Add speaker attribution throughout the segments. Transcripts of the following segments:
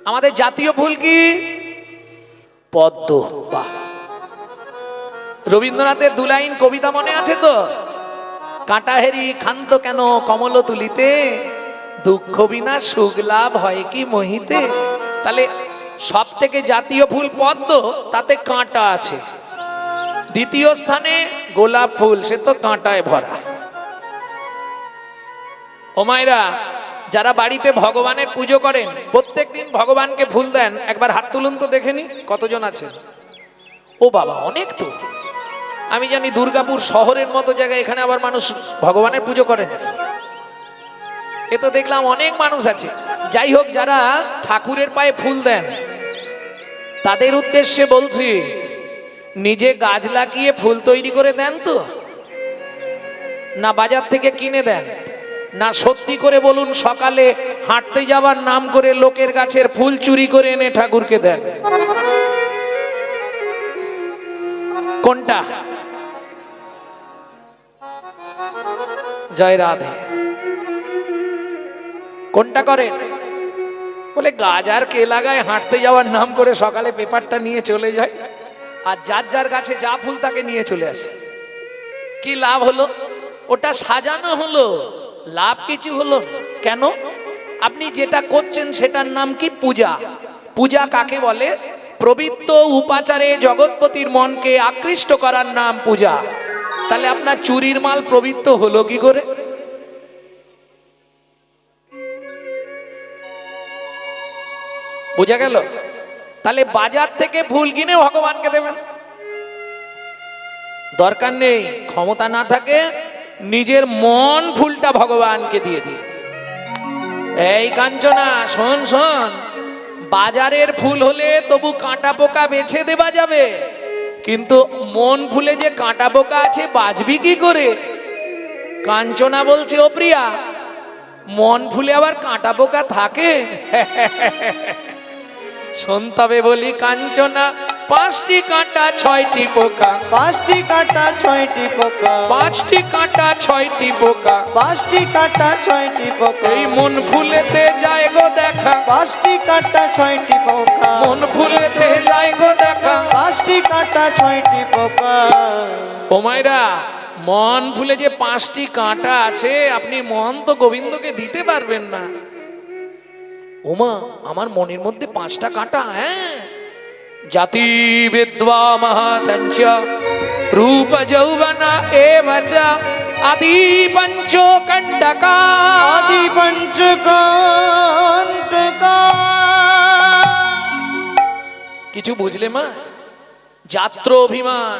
Speaker 1: আমাদের জাতীয় ফুল কি? পদ্ম। বাহ, রবীন্দ্রনাথের দু লাইন কবিতা মনে আছে তো? কাঁটাহেরি ক্ষান্ত কেন কমল তুলিতে, দুঃখ বিনা সুখ লাভ হয় কি মহিতে। তাহলে সব থেকে জাতীয় ফুল পদ্ম, তাতে কাঁটা আছে। দ্বিতীয় স্থানে গোলাপ ফুল, সে তো কাঁটায় ভরা। ও মায়েরা, যারা বাড়িতে ভগবানের পুজো করেন, প্রত্যেকদিন ভগবানকে ফুল দেন, একবার হাত তুলুন তো দেখেনি কতজন আছে। ও বাবা, অনেক তো। আমি জানি দুর্গাপুর শহরের মতো জায়গায় এখানে আবার মানুষ ভগবানের পুজো করে না। এ তো দেখলাম অনেক মানুষ আছে। যাই হোক, যারা ঠাকুরের পায়ে ফুল দেন তাদের উদ্দেশ্যে বলছি, নিজে গাছ লাগিয়ে ফুল তৈরি করে দেন তো, না বাজার থেকে কিনে দেন, না সত্যি করে বলুন সকালে হাঁটতে যাবার নাম করে লোকের গাছের ফুল চুরি করে এনে ঠাকুরকে দেন? কোনটা? জয় রাধে। কোনটা করে? বলে গাছ আর কে লাগায়, হাঁটতে যাওয়ার নাম করে সকালে পেপারটা নিয়ে চলে যায়, আর যার যার গাছে যা ফুল তাকে নিয়ে চলে আসে। কি লাভ হলো? ওটা সাজানো হলো, লাভ কিছু হলো কেন? আপনি যেটা করছেন সেটার নাম কি? পূজা। পূজা কাকে বলে? পবিত্র উপাচারে জগৎপতির মনকে আকৃষ্ট করার নাম পূজা। তাহলে আপনার চুরির মাল পবিত্র হলো কি করে? বোঝা গেল? তাহলে বাজার থেকে ফুল কিনে ভগবানকে দেবেন দরকার নেই। ক্ষমতা না থাকে নিজের মন ফুলটা ভগবানকে দিয়ে দিন। এই কাঞ্চনা, শোন শোন, বাজারের ফুল হলে তবু কাঁটা পোকা বেছে দেওয়া যাবে, কিন্তু মন ফুলে যে কাঁটা পোকা আছে বাঁচবি কি করে? কাঞ্চনা বলছে, ও প্রিয়া, মন ফুলে আবার কাঁটা পোকা থাকে? শোন তবে বলি কাঞ্চনা, পাঁচটি কাঁটা ছয়টি পোকা,
Speaker 2: পাঁচটি কাঁটা ছয়টি পোকা,
Speaker 1: পাঁচটি কাঁটা ছয়টি পোকা,
Speaker 2: পাঁচটি কাঁটা ছয়টি পোকা,
Speaker 1: এই মন ফুলেতে যায় গো দেখা,
Speaker 2: পাঁচটি কাঁটা ছয়টি পোকা,
Speaker 1: মন ফুলেতে যায় গো দেখা।
Speaker 2: পাঁচটি কাঁটা ছয়টি পোকা।
Speaker 1: ও মায়েরা, মন ফুলে যে পাঁচটি কাঁটা আছে, আপনি মন তো গোবিন্দকে দিতে পারবেন না। ওমা, আমার মনের মধ্যে পাঁচটা কাঁটা। হ্যাঁ, জাতি বিদ্বা মহাতঞ্চ রূপ যৌবনা এবচ আদি পঞ্চ কণ্টকা,
Speaker 2: আদি পঞ্চকণ্টকা।
Speaker 1: কিছু বুঝলে মা? যাত্র অভিমান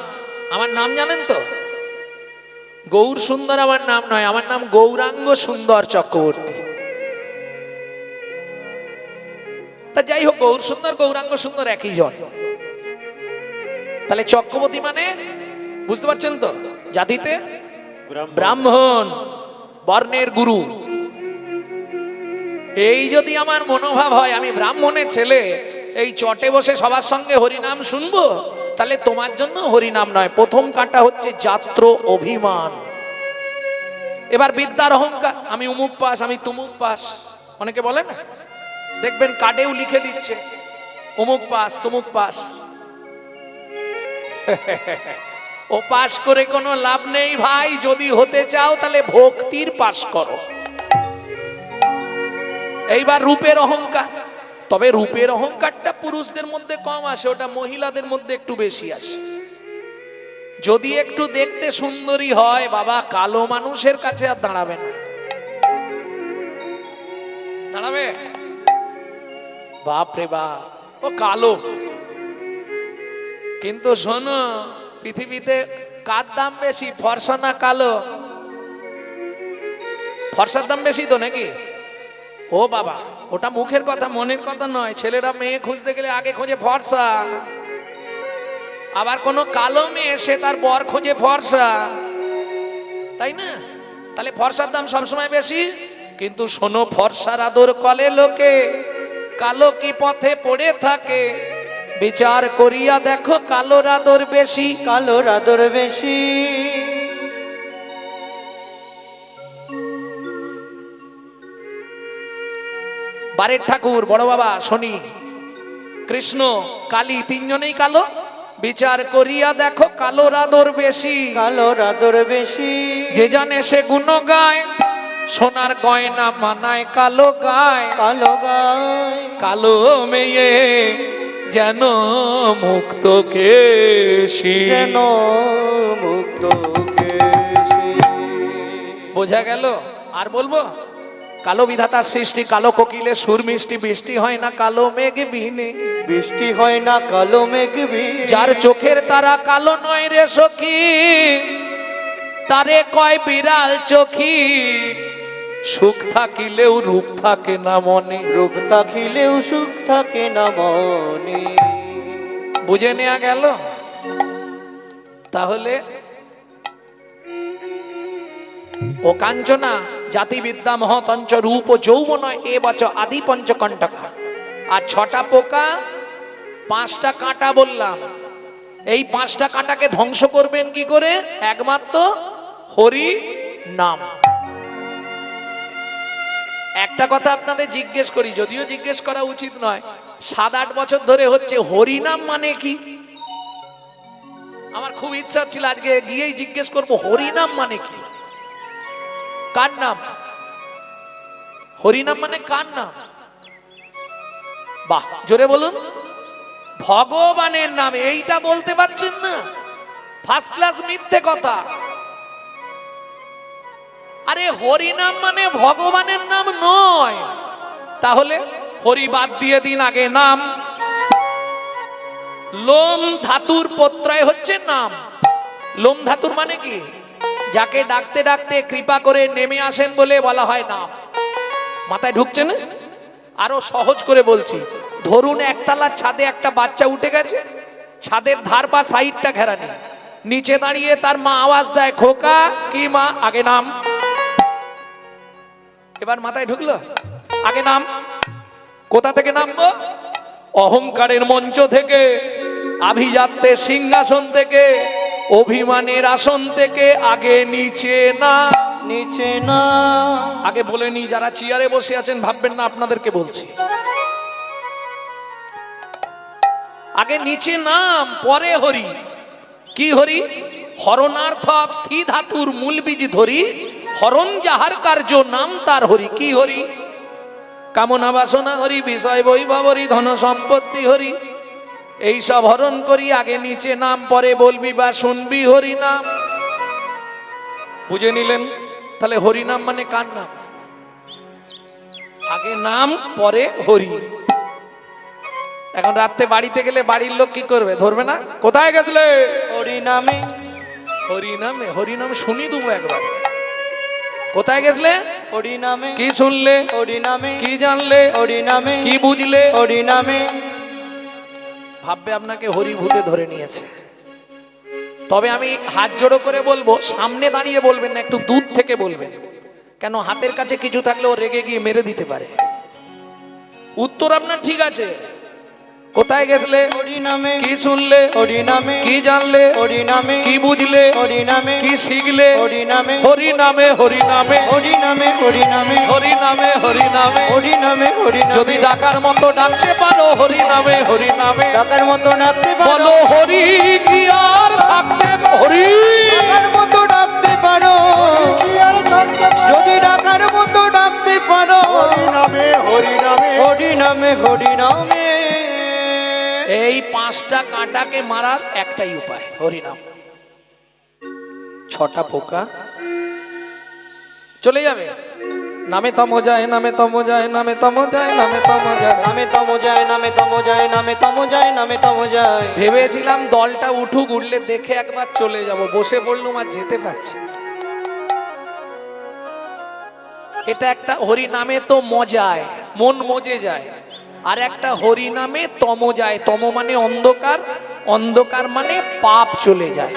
Speaker 1: আমার নাম জানেন তো? গৌর সুন্দর আমার নাম নয়, আমার নাম গৌরাঙ্গ সুন্দর চক্রবর্তী। তা যাই হোক, গৌর সুন্দর গৌরাঙ্গ সুন্দর একই জন। তাহলে চক্রবর্তী মানে বুঝতে পারছেন তো? জাতিতে ব্রাহ্মণ, বর্ণের গুরু। এই যদি আমার মনোভাব হয় আমি ব্রাহ্মণের ছেলে, এই চটে বসে সবার সঙ্গে হরিনাম শুনবো, তাহলে তোমার জন্য হরিনাম নয়। প্রথম কাঁটা হচ্ছে যাত্র অভিমান। এবার বিদ্যার অহংকার, আমি উমুক পাস, আমি তুমুক পাস। অনেকে বলে না, দেখবেন কার্ডেও লিখে দিচ্ছে অমুক পাস তমুক পাস। ও পাস করে কোনো লাভ নেই ভাই। যদি হতে চাও তাহলে ভক্তির পাস করো। এইবার রূপের অহংকার, তবে রূপের অহংকারটা পুরুষদের মধ্যে কম আসে, ওটা মহিলাদের মধ্যে একটু বেশি আসে। যদি একটু দেখতে সুন্দরী হয়, বাবা কালো মানুষের কাছে আর দাঁড়াবে না। দাঁড়াবে? বাপ রে বাপ, ও কালো। কিন্তু শোনো, পৃথিবীতে কার দাম বেশি, ফর্সা না কালো? ফর্সার দাম বেশি তো নাকি? ও বাবা, ওটা মুখের কথা, মনের কথা নয়। ছেলেরা মেয়ে খুঁজতে গেলে আগে খোঁজে ফর্সা, আবার কোনো কালো মেয়ে সে তার বর খোঁজে ফর্সা, তাই না? তাহলে ফর্সার দাম সবসময় বেশি। কিন্তু শোনো, ফর্সার আদর কলে লোকে, কালো কি পথে পড়ে থাকে, বিচার করিয়া দেখো কালোর আদর বেশি।
Speaker 2: কালোর আদর বেশি।
Speaker 1: বারের ঠাকুর, বড় বাবা, শনি, কৃষ্ণ, কালী, তিনজনেই কালো। বিচার করিয়া দেখো কালোর আদর বেশি।
Speaker 2: কালোর আদর বেশি।
Speaker 1: যে জানে সে গুণ গায়, সোনার গয়না মানায় কালো গায়।
Speaker 2: কালো গায়।
Speaker 1: কালো মেয়ে যেন মুক্ত কেশী।
Speaker 2: যেন মুক্ত কেশী।
Speaker 1: বোঝা গেল? আর বলবো? কালো বিধাতার সৃষ্টি, কালো কোকিলে সুর মিষ্টি, বৃষ্টি হয় না কালো মেঘ বিনে।
Speaker 2: বৃষ্টি হয় না কালো মেঘ বিনে।
Speaker 1: যার চোখের তারা কালো নয় রে সখী, তারে কয় বিড়াল চোখী। সুখ থাকিলেও রূপ থাকে না মনে।
Speaker 2: রূপ থাকিলেও সুখ থাকে না মনে।
Speaker 1: বুঝে নেওয়া গেল? তাহলে ও কাঞ্চনা জাতিবিদ্যা মহতঞ্চ রূপ যৌবন এ বচ আদি পঞ্চকণ্টকা। আর 6টা পোকা 5টা কাঁটা বললাম। এই 5টা কাঁটাকে ধ্বংস করবেন কি করে? একমাত্র হরি নাম। একটা কথা আপনাদের জিজ্ঞেস করি, যদিও জিজ্ঞেস করা উচিত নয়, 7-8 বছর ধরে হচ্ছে হরি নাম মানে কি? আমার খুব ইচ্ছা ছিল আজকে গিয়েই জিজ্ঞেস করবো হরি নাম মানে কি, কার নাম? হরি নাম মানে কার নাম? বাহ, জোরে বলুন। ভগবানের নাম। এইটা বলতে পারছেন না? ফার্স্ট ক্লাস মিথ্যে কথা। আরে হরি নাম মানে ভগবানের নাম নয়। তাহলে হরি বাদ দিয়ে দিন, আগে নাম। লোম ধাতুর প্রত্যয় হচ্ছে নাম। লোম ধাতুর মানে কি? যাকে ডাকতে ডাকতে কৃপা করে নেমে আসেন বলে বলা হয় নাম। মাথায় ঢুকছে না? আরো সহজ করে বলছি, ধরুন একতলার ছাদে একটা বাচ্চা উঠে গেছে, ছাদের ধার বা সাইডটা ঘেরা নেই, নিচে দাঁড়িয়ে তার মা আওয়াজ দেয়, খোকা কি মা? আগে নাম। এবার মাথায় ঢুকলো? আগে নাম। কোথা থেকে নামবো? অহংকারের মঞ্চ থেকে, আভিজাত্যের সিংহাসন থেকে, অভিমানের আসন থেকে। আগে নিচে না,
Speaker 2: নিচে না।
Speaker 1: আগে বলে নি, যারা চেয়ারে বসে আছেন ভাববেন না আপনাদেরকে বলছি। আগে নিচে নাম, পরে হরি। কি হরি? হরণার্থক স্থি ধাতুর মূল বীজ ধরি, হরণ যাহার কার্য নাম তার হরি। কি হরি? কামনা বাসনা হরি, বিষয় বৈভব হরি, ধন সম্পত্তি হরি। এই সব হরণ করি, আগে নিচে নাম, পরে বলবি বা শুনবি হরি নাম। বুঝে নিলেন? তাহলে হরি নাম মানে কার নাম? আগে নাম, পরে হরি। এখন রাতে বাড়িতে গেলে বাড়ির লোক কি করবে? ধরবে না? কোথায় গেছিলে?
Speaker 2: হরি নামে।
Speaker 1: হরি নামে। হরি নাম শুনি দেবো একবার। কোথায় গেছিলে?
Speaker 2: হরি নামে।
Speaker 1: কি শুনলে?
Speaker 2: হরি নামে।
Speaker 1: কি জানলে?
Speaker 2: হরি নামে।
Speaker 1: কি বুঝলে?
Speaker 2: হরি নামে।
Speaker 1: ভাববে আপনাকে হরি ভূতে ধরে নিয়েছে। তবে আমি হাত জোড়ো করে বলবো, সামনে দাঁড়িয়ে বলবেন না, একটু দূর থেকে বলবেন। কেন? হাতের কাছে কিছু থাকলে ও রেগে গিয়ে মেরে দিতে পারে। উত্তর আপনার ঠিক আছে। কোথায় গেছিলে?
Speaker 2: হরি নামে।
Speaker 1: কি শুনলে?
Speaker 2: হরি নামে।
Speaker 1: কি জানলে?
Speaker 2: হরি নামে।
Speaker 1: কি বুঝলে?
Speaker 2: হরি নামে।
Speaker 1: কি শিখলে?
Speaker 2: হরি নামে।
Speaker 1: হরি নামে, হরি নামে,
Speaker 2: হরি নামে। হরি নামে।
Speaker 1: হরি নামে, হরি নামে।
Speaker 2: হরি নামে। হরি নামে।
Speaker 1: যদি ডাকার মতো ডাকতে পারো হরি নামে, হরি নামে।
Speaker 2: ডাকার মতো ডাকতে পারো।
Speaker 1: বলো হরি কি আর থাকতে? হরি
Speaker 2: ডাকার মতো ডাকতে পারো। যদি ডাকার মতো ডাকতে পারো। হরি নামে। হরি নামে। হরি নামে। হরি নামে।
Speaker 1: এই 5টা কাঁটাকে মারার একটাই উপায়, হরিনাম। 6টা পোকা চলে যাবে। নামে তম যায়, নামে তম যায়, নামে তম যায়, নামে তম যায়।
Speaker 2: নামে তম যায়, নামে তম যায়, নামে তম যায়, নামে তম যায়।
Speaker 1: ভেবেছিলাম দলটা উঠুক, উঠলে দেখে একবার চলে যাব, বসে পড়লুম আর যেতে পারছি। এটা একটা হরি নামে তো মজায়, মন মজে যায়। আর একটা হরি নামে তম যায়। তম মানে অন্ধকার, অন্ধকার মানে পাপ চলে যায়।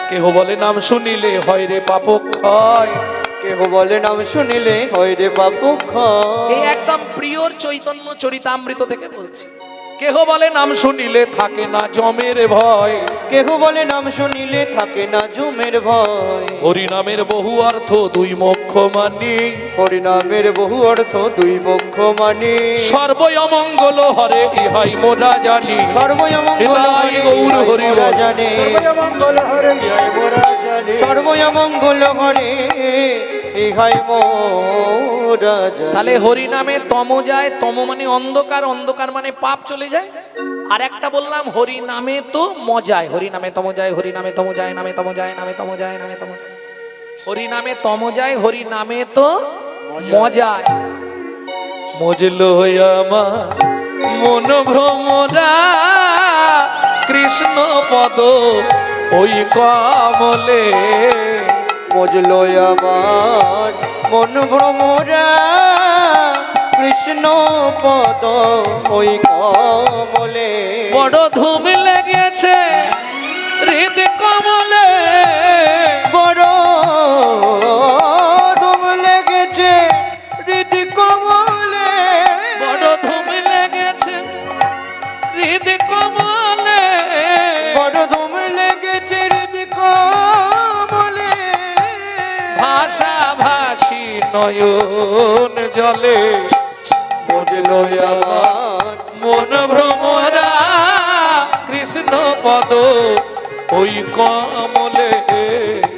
Speaker 1: কেহ বলে নাম শুনিলে হয় রে পাপ ক্ষয়।
Speaker 2: কেহ বলে নাম শুনিলে হয় রে পাপ ক্ষয়।
Speaker 1: এই একদম প্রিয়র চৈতন্য চরিতামৃত থেকে বলছি। কেহ বলে নাম শুনিলে থাকে না জমের ভয়,
Speaker 2: কেহ বলে নাম শুনিলে থাকে না জমের ভয়।
Speaker 1: হরি নামের বহু অর্থ দুই মোক্ষ মানি,
Speaker 2: হরি নামের বহু অর্থ দুই মোক্ষ মানি।
Speaker 1: সর্বই অমঙ্গল হরে ইহাই মোরা জানি,
Speaker 2: সর্বই অমঙ্গল
Speaker 1: হৃদয়
Speaker 2: হরে
Speaker 1: গৌর হরি
Speaker 2: মোরা
Speaker 1: বল।
Speaker 2: জানে,
Speaker 3: মঙ্গল হরে জয় মোরা জানে।
Speaker 2: সর্বই অমঙ্গল হরে ইহাই মোরা জানে।
Speaker 1: তাহলে হরি নামে তম যায়, তম মানে অন্ধকার, অন্ধকার মানে পাপ চলে যায়। আর একটা বললাম হরি নামে তো মজায়, হরি নামে তম যায়, হরি নামে তম যায়, নামে তম যায়, নামে তম যায়, নামে তম যায়। হরি নামে তম যায়, হরি নামে তো মজায়। মজলো আমার মন ভ্রমরা কৃষ্ণ পদ ওই কমলে,
Speaker 2: মজলো আমার মন ভ্রমরা কৃষ্ণ পদ ওই কমলে।
Speaker 1: বড় ধুম লেগেছে হৃদ কমলে,
Speaker 2: বড় ধুম লেগেছে হৃদ কমলে।
Speaker 1: বড় ধুম লেগেছে হৃদ কমলে,
Speaker 2: বড় ধুম লেগেছে হৃদ কমলে।
Speaker 1: ভাষা ভাষী নয়ন জলে,
Speaker 2: মজলো আমার
Speaker 1: মন ভ্রমরা কৃষ্ণ পদ ওই কমলে।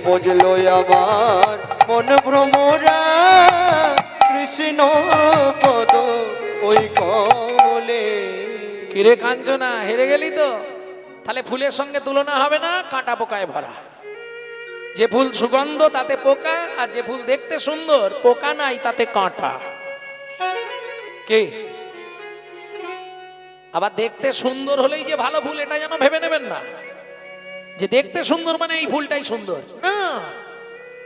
Speaker 2: মজলো আমার মন ভ্রমরা কৃষ্ণ পদ ওই কমলে।
Speaker 1: কিরে কাঞ্চনা, হেরে গেলি তো? তাহলে ফুলের সঙ্গে তুলনা হবে না, কাঁটা পোকায় ভরা। যে ফুল সুগন্ধ তাতে পোকা, আর যে ফুল দেখতে সুন্দর পোকা নাই তাতে কাঁটা। কে আবার দেখতে সুন্দর হলেই যে ভালো ফুল এটা যেন ভেবে নেবেন না, যে দেখতে সুন্দর মানে এই ফুলটাই সুন্দর না।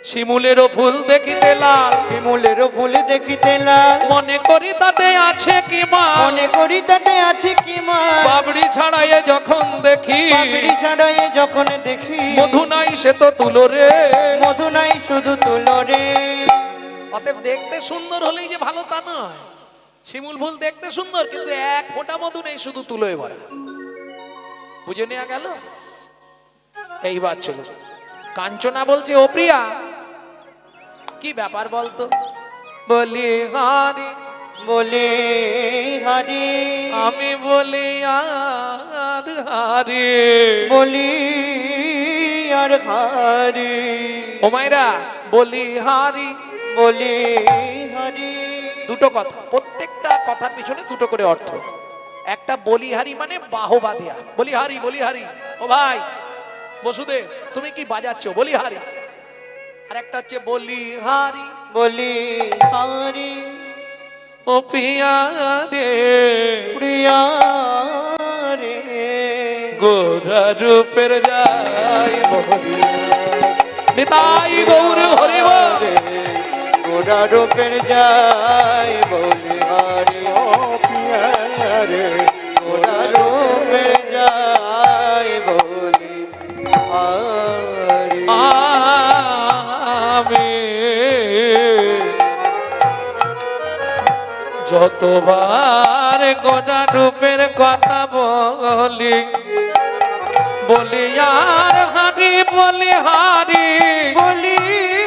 Speaker 1: শিমুলেরও ফুল দেখিতে লাল,
Speaker 2: শিমুলেরও ফুল দেখিতে লাল,
Speaker 1: মনে করি তাতে আছে কি মা,
Speaker 2: মনে করি তাতে আছে কি মা।
Speaker 1: পাবড়ি ছাড়াইয়ে যখন দেখি,
Speaker 2: পাপড়ি ছাড়াই যখন দেখি,
Speaker 1: মধু নাই সে তো তুলো রে।
Speaker 2: মধু নাই শুধু তুলো রে।
Speaker 1: অতএব দেখতে সুন্দর হলেই যে ভালো তা নয়। শিমুল ফুল দেখতে সুন্দর কিন্তু এক ফোঁটা মধু নেই, শুধু তুলোয় ভরা। বুঝে নেওয়া গেল? এইবার চলো, কাঞ্চনা বলছে ও প্রিয়া কি ব্যাপার বলতো? বলি হারি,
Speaker 2: বলে হারি,
Speaker 1: আমি বলি আর হারি,
Speaker 2: বলি আর হারি।
Speaker 1: ও মাইরা বলি হারি,
Speaker 2: বলি হারি।
Speaker 1: দুটো কথা, প্রত্যেকটা কথার পিছনে দুটো করে অর্থ। একটা বলিহারি মানে বাহবা দেয়া, বলিহারি বলিহারি। ও ভাই বসুদেব তুমি কি বাজাচ্ছ? বলিহারি। আর একটা হচ্ছে বলিহারি,
Speaker 2: বলি হারি।
Speaker 1: ও প্রিয়া রে,
Speaker 2: প্রিয়া রে,
Speaker 1: গোরা রূপের যাই বলি, নিতাই গৌর হরি বল।
Speaker 2: গোরা রূপের যাই বলি হারি।
Speaker 3: ও পিয়া রে
Speaker 2: গোরা রূপের যাই বলি হারি।
Speaker 1: আমি যতবার গোটা রূপের কথা বলি, বলি আর হারি, বলি হারি,
Speaker 2: বলি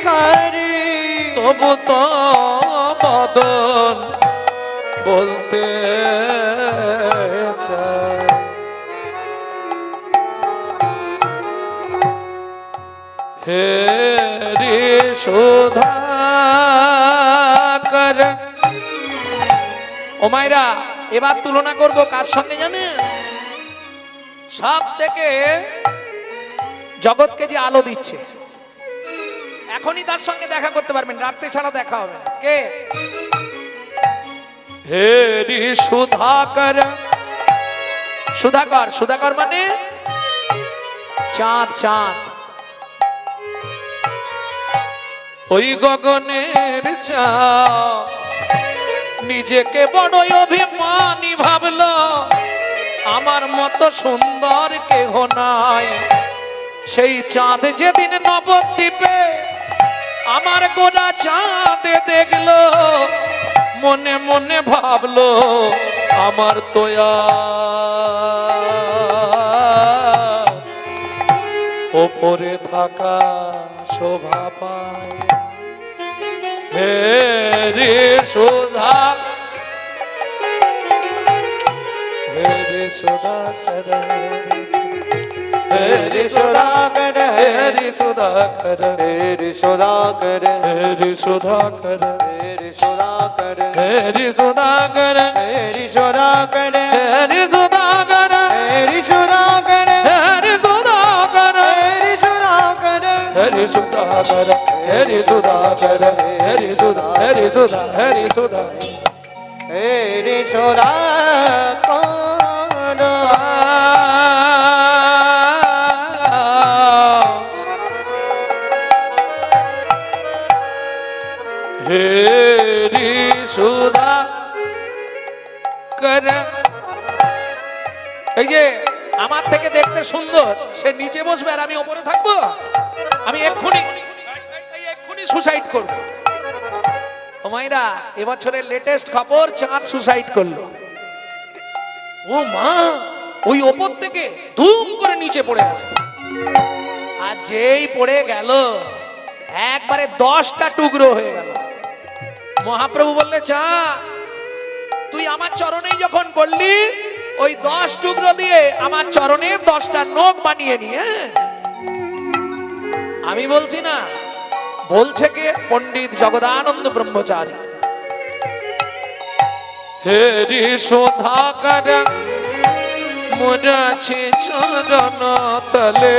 Speaker 2: হারি।
Speaker 1: তবু তো বদন বলতে চাই। হে রে সুধাকর। ও মাইরা এবার তুলনা করব কার সঙ্গে জানেন? সব থেকে জগৎকে যে আলো দিচ্ছে, এখনই তার সঙ্গে দেখা করতে পারবেন, রাত্রে ছাড়া দেখা হবে না। কে? হে রে সুধাকর। সুধাকর, সুধাকর মানে চাঁদ, চাঁদ। ওই গগনের চাঁদ নিজেকে বড়ই অভিমানী ভাবলো, আমার মতো সুন্দর কেহ নাই। সেই চাঁদ যেদিন নবদ্বীপে আমার গোরা চাঁদে দেখলো, মনে মনে ভাবলো আমার তোয়া ওপরে থাকা শোভা পায় হে রে সুধা হে রে সুধাকর হে রে সুধাকর হে রে সুধাকর
Speaker 3: হে রে সদাকর
Speaker 1: হে রে সুধাকর
Speaker 3: হে রে সদাকর
Speaker 1: হে রে সুধাকর
Speaker 3: হে রে সদাকর
Speaker 1: হে রে সুধাকর
Speaker 3: হে রে সদাকর
Speaker 1: হে রে সুধাকর
Speaker 3: হে রে সদাকর
Speaker 1: Hare Sudha Kara, Hare Sudha, Hare Sudha, Hare Sudha.
Speaker 3: হে রে সদাকর
Speaker 1: Hare Sudha Kara. এই যে আমার থেকে দেখতে সুন্দর সে নিচে বসবে আর আমি উপরে থাকবো আমি এক্ষুনি সুসাইড করব ও মাইরা এবছরের লেটেস্ট খবর চাঁদ সুসাইড করলো ও মা ওই ওপর থেকে ধুম করে নিচে পড়ে গেল আর যেই পড়ে গেল একবারে 10টা টুকরো হয়ে গেল মহাপ্রভু বললে চাঁদ তুই আমার চরণেই যখন পড়লি ওই 10 টুকরো দিয়ে আমার চরণের 10টা নখ বানিয়ে নিয়ে আমি বলছি না বলছে কে পণ্ডিত জগদানন্দ ব্রহ্মচারী হে রে শোধাকর মোরাছে চরণ তলে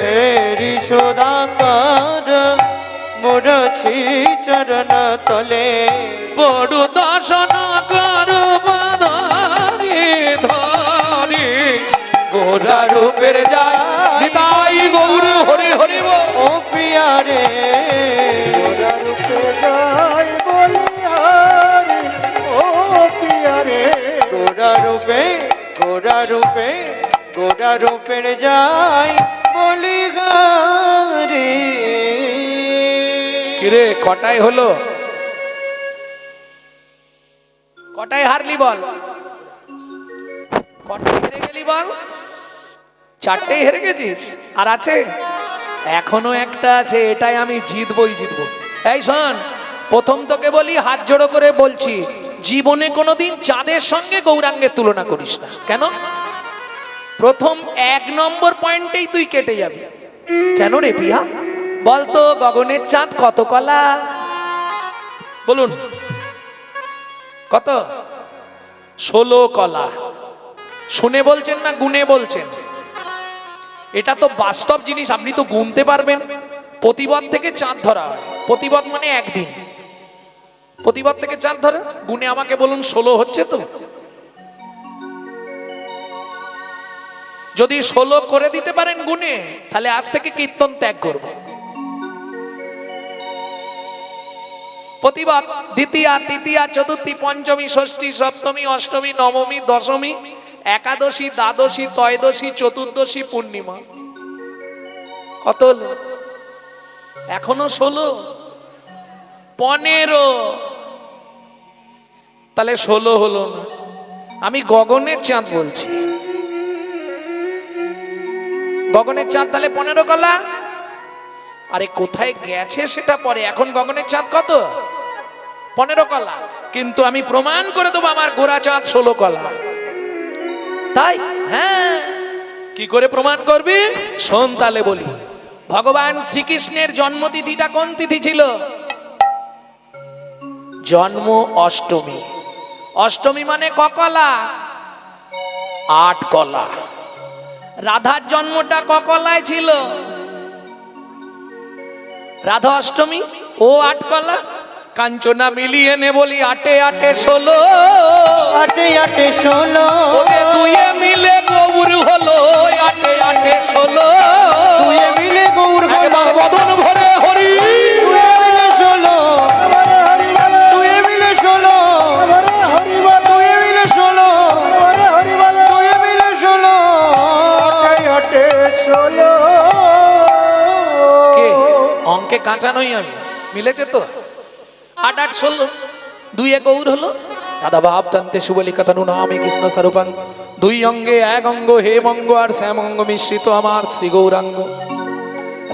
Speaker 3: হে রে সদাকর মোরছি চরণ তলে
Speaker 1: বড় দর্শন করবারি ধরি গোরা রূপের যায় নিতাই গৌর হরি হরি বল।
Speaker 3: ও প্রিয়া রে গোরা রূপে যাই বলিয়ারে ও প্রিয়া রে গোরা রূপে গোরা রূপে গোরা রূপের যাই বলিহারে
Speaker 1: কিরে কটায় হলো কটায় হারলি বল কটায় হেরে গেলি বল 4টেই হেরে গেছিস আর আছে এখনো একটা আছে এটাই আমি জিতবই জিতবো এই শোন প্রথম তোকে বলি হাত জোড়ো করে বলছি জীবনে কোনোদিন চাঁদের সঙ্গে গৌরাঙ্গের তুলনা করিস না কেন প্রথম 1 নম্বর পয়েন্টেই তুই কেটে যাবি কেন রে পিয়া বলতো গগনের চাঁদ কত কলা বলুন কত 16 কলা শুনে বলছেন না গুনে বলছেন এটা তো বাস্তব জিনিস আপনি তো গুনতে পারবেন প্রতিপদ থেকে চাঁদ ধরা হয় প্রতিপদ মানে একদিন প্রতিপদ থেকে চাঁদ ধরা গুনে আমাকে বলুন 16 হচ্ছে তো যদি 16 করে দিতে পারেন গুনে তাহলে আজ থেকে কীর্তন ত্যাগ করব প্রতিপদ দ্বিতীয়া তৃতীয়া চতুর্থী পঞ্চমী ষষ্ঠী সপ্তমী অষ্টমী নবমী দশমী একাদশী দ্বাদশী ত্রয়োদশী চতুর্দশী পূর্ণিমা কত হলো এখনো 16 15 তাহলে 16 হলো না আমি গগনের চাঁদ বলছি গগনের চাঁদ তাহলে 15 কলা আরে কোথায় গেছে সেটা পরে এখন গগনের চাঁদ কত 15 কলা কিন্তু আমি প্রমাণ করে দেবো আমার গোরা চাঁদ 16 কলা তাই হ্যাঁ কি করে প্রমাণ করবি শোন তালে বলি ভগবান শ্রীকৃষ্ণের জন্মতিথিটা কোন তিথি ছিল জন্ম অষ্টমী অষ্টমী মানে ক কলা 8 কলা রাধার জন্মটা ক কলায় ছিল রাধা অষ্টমী ও 8 কলা কাঞ্চনা মিলিয়ে নে বলি 8 8 16
Speaker 3: 8 8 16
Speaker 1: ওকে দুয়ে মিলে গৌর হলো 8 8 16
Speaker 3: দুয়ে মিলে গৌর হলো
Speaker 1: বদন ভরে হরি
Speaker 3: দুয়ে মিলে 16 দুয়ে মিলে 16 দুয়ে মিলে 16 দুয়ে মিলে 16 8 16
Speaker 1: কে অঙ্কে কাঁচা নই আমি মিলেছে তো 8 8 16 দুয়ে গৌর হলো রাধা ভাব টানতে শুভলিকাতনু নামে কৃষ্ণ স্বরূপাঙ্গ, দুই অঙ্গে এক অঙ্গ হেমঙ্গ আর শ্যামঙ্গ মিশ্রিত আমার শ্রী গৌরাঙ্গ।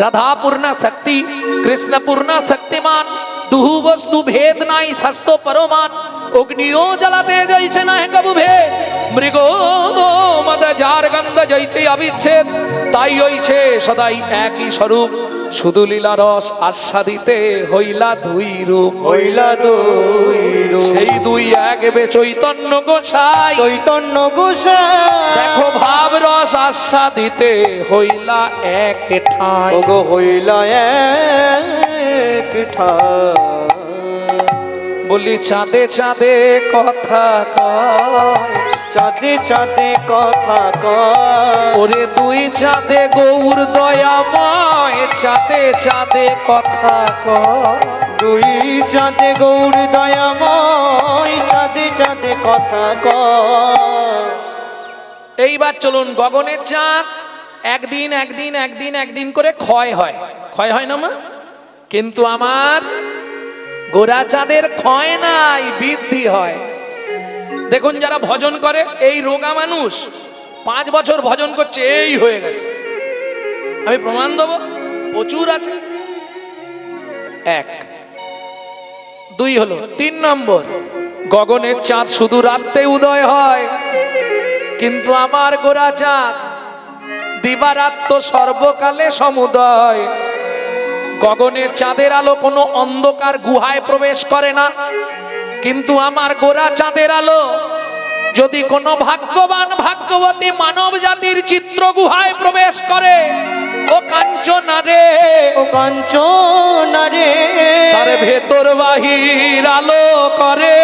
Speaker 1: রাধা পূর্ণা শক্তি, কৃষ্ণ পূর্ণা শক্তিমান, দুহু বস্তু ভেদ নাই শাস্ত্র পরমান। অগ্নিও জ্বালাতে যাইছে না কবু ভেদ, মৃগ মদ যার গন্ধ যাইছে অবিচ্ছেদ। তাই হইছে সদাই একই স্বরূপ, শুধু লীলা রস আস্বাদিতে হইলা দুই রূপ।
Speaker 2: হইলা দুই রূপ।
Speaker 1: সেই দুই এক বে চৈতন্য গোসাই,
Speaker 2: চৈতন্য গোসাই
Speaker 1: দেখো ভাব রস আস্বাদিতে হইলা এক ঠাঁই।
Speaker 2: ওগো হইলা এক ঠাই।
Speaker 1: বলি চাঁদে চাঁদে কথা কয়,
Speaker 2: চাঁদে চাঁদে কথা কয়,
Speaker 1: ওরে দুই চাঁদে গৌর দয়াময়, চাঁদে চাঁদে কথা কয়।
Speaker 2: দুই চাঁদে গৌর দয়াময়, চাঁদে চাঁদে কথা কয়।
Speaker 1: এইবার চলুন, গগনের চাঁদ একদিন একদিন একদিন একদিন করে ক্ষয় হয়, ক্ষয় হয় না মা? কিন্তু আমার গোরা চাঁদের ক্ষয় নাই, বৃদ্ধি হয়। দেখুন যারা ভজন করে, এই রোগা মানুষ 5 বছর ভজন করছে, এই হয়ে গেছে। আমি প্রমাণ দেবো, প্রচুর আছে। 1 2 হলো। 3 নম্বর, গগনের চাঁদ শুধু রাত্রে উদয় হয়, কিন্তু আমার গোরা চাঁদ দিবারাত্র সর্বকালে সমুদয়। গগনের চাঁদের আলো কোনো অন্ধকার গুহায় প্রবেশ করে না, কিন্তু আমার গোরা চাঁদের আলো যদি কোনো ভাগ্যবান ভাগ্যবতী মানব জাতির চিত্র গুহায় প্রবেশ করে, ও কাঞ্চনা রে,
Speaker 2: ও কাঞ্চনা রে,
Speaker 1: তার ভেতর বাহির আলো করে,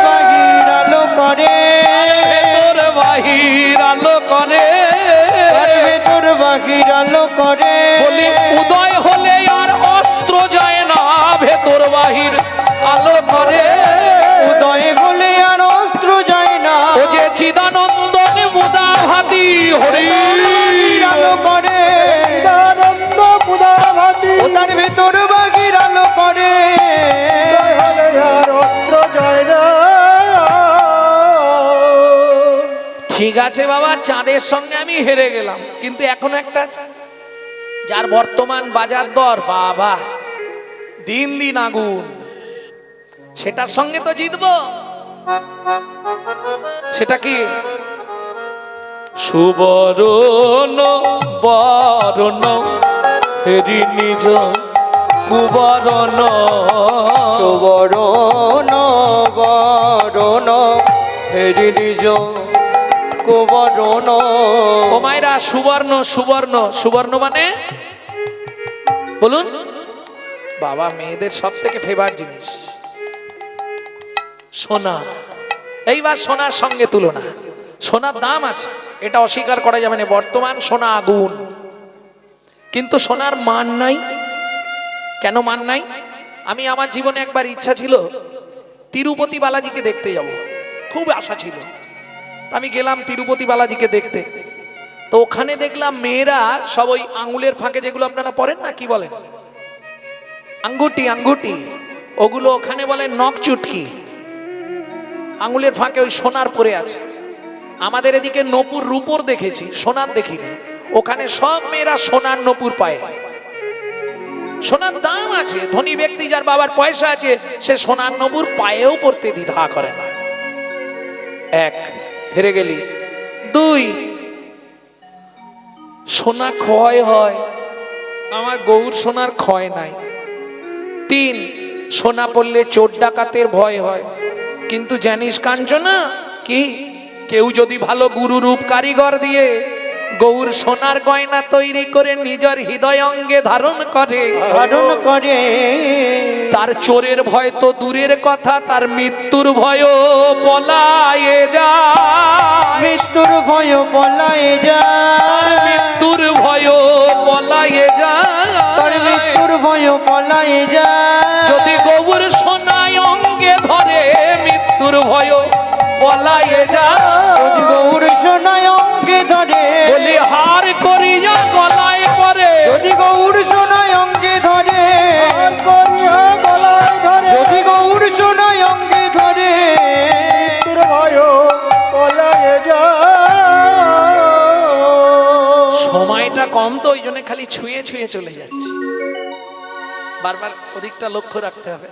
Speaker 2: বাহির আলো করে,
Speaker 1: ভেতর বাহির আলো করে,
Speaker 2: ভেতর বাহির আলো করে।
Speaker 1: বলি উদয় হলে আর অস্ত্র যায় না, ভেতর বাহির আলো করে।
Speaker 2: উদয় হলে আর অস্ত্র যায় না,
Speaker 1: ও যে চিদানন্দন মুদাভাতি হরি
Speaker 2: আলো করে,
Speaker 3: আনন্দ মুদাভাতি,
Speaker 2: ও তার ভেতর বাহির আলো করে।
Speaker 3: জয় হলে আর অস্ত্র জয় না।
Speaker 1: ঠিক আছে বাবা, চাঁদের সঙ্গে আমি হেরে গেলাম, কিন্তু এখন একটা আছে, যার বর্তমান বাজার দর বাবা দিন দিন আগুন, সেটার সঙ্গে তো জিতবো। সেটা কি? সুবরণ বরণ হেরি নিজ কুবরণ,
Speaker 2: সুবরণ বরণ হেরি নিজ কুবরণ।
Speaker 1: ও মায়েরা, সুবর্ণ সুবর্ণ সুবর্ণ মানে বলুন বাবা, মেয়েদের সব থেকে ফেভার জিনিস সোনা। এইবার সোনার সঙ্গে তুলনা, সোনার দাম আছে, এটা অস্বীকার করা যাবে না। বর্তমান সোনা আগুন, কিন্তু সোনার মান নাই। কেন মান নাই? আমি আমার জীবনে একবার ইচ্ছা ছিল তিরুপতি বালাজিকে দেখতে যাব, খুব আশা ছিল। আমি গেলাম তিরুপতি বালাজিকে দেখতে, তো ওখানে দেখলাম মেয়েরা সব ওই আঙ্গুলের ফাঁকে, যেগুলো আপনারা পরেন না, কি বলেন, আঙ্গুটি, আঙ্গুটি, ওগুলো ওখানে বলে নখ চুটকি, আঙ্গুলের ফাঁকে ওই সোনার পরে আছে। আমাদের এদিকে নপুর রূপোর দেখেছি, সোনার দেখিনি। ওখানে সব মেয়েরা সোনার নপুর পায়। সোনার দাম আছে, ধনী ব্যক্তি যার বাবার পয়সা আছে, সে সোনার নপুর পায়েও পড়তে দ্বিধা করে না। 1 হেরে গেলি। 2 সোনা ক্ষয় হয়, আমার গৌর সোনার ক্ষয় নাই। 3 সোনা পড়লে চোর ডাকাতের ভয় হয়, কিন্তু জানিস কাঞ্চনা কি, কেউ যদি ভালো গুরু রূপ কারিগর দিয়ে গৌর সোনার গয়না তৈরি করে নিজের হৃদয় অঙ্গে ধারণ করে,
Speaker 2: ধারণ করে,
Speaker 1: তার চোরের ভয় তো দূরের কথা, তার মৃত্যুর ভয়ও পলায়ে যায়,
Speaker 2: মৃত্যুর ভয় পলায়ে যায়,
Speaker 1: মৃত্যুর ভয়ও পলায়ে যায়,
Speaker 2: তার মৃত্যুর ভয় পলায়ে যায়।
Speaker 1: যদি গৌর সোনায় অঙ্গে ধরে, মৃত্যুর ভয়ও পলায়ে যায়।
Speaker 2: যদি গৌর সোনায় অঙ্গে ধরে,
Speaker 1: বলি হার করিয়া গলায় পরে,
Speaker 2: যদি গৌর সোনায় অঙ্গে ধরে,
Speaker 3: আর করিয়া গলায় ধরে,
Speaker 2: যদি গৌর সোনায় অঙ্গে ধরে,
Speaker 1: কম তো ওই জন্য খালি ছুঁয়ে ছুঁয়ে চলে যাচ্ছি, বারবার ওদিকটা লক্ষ্য রাখতে হবে।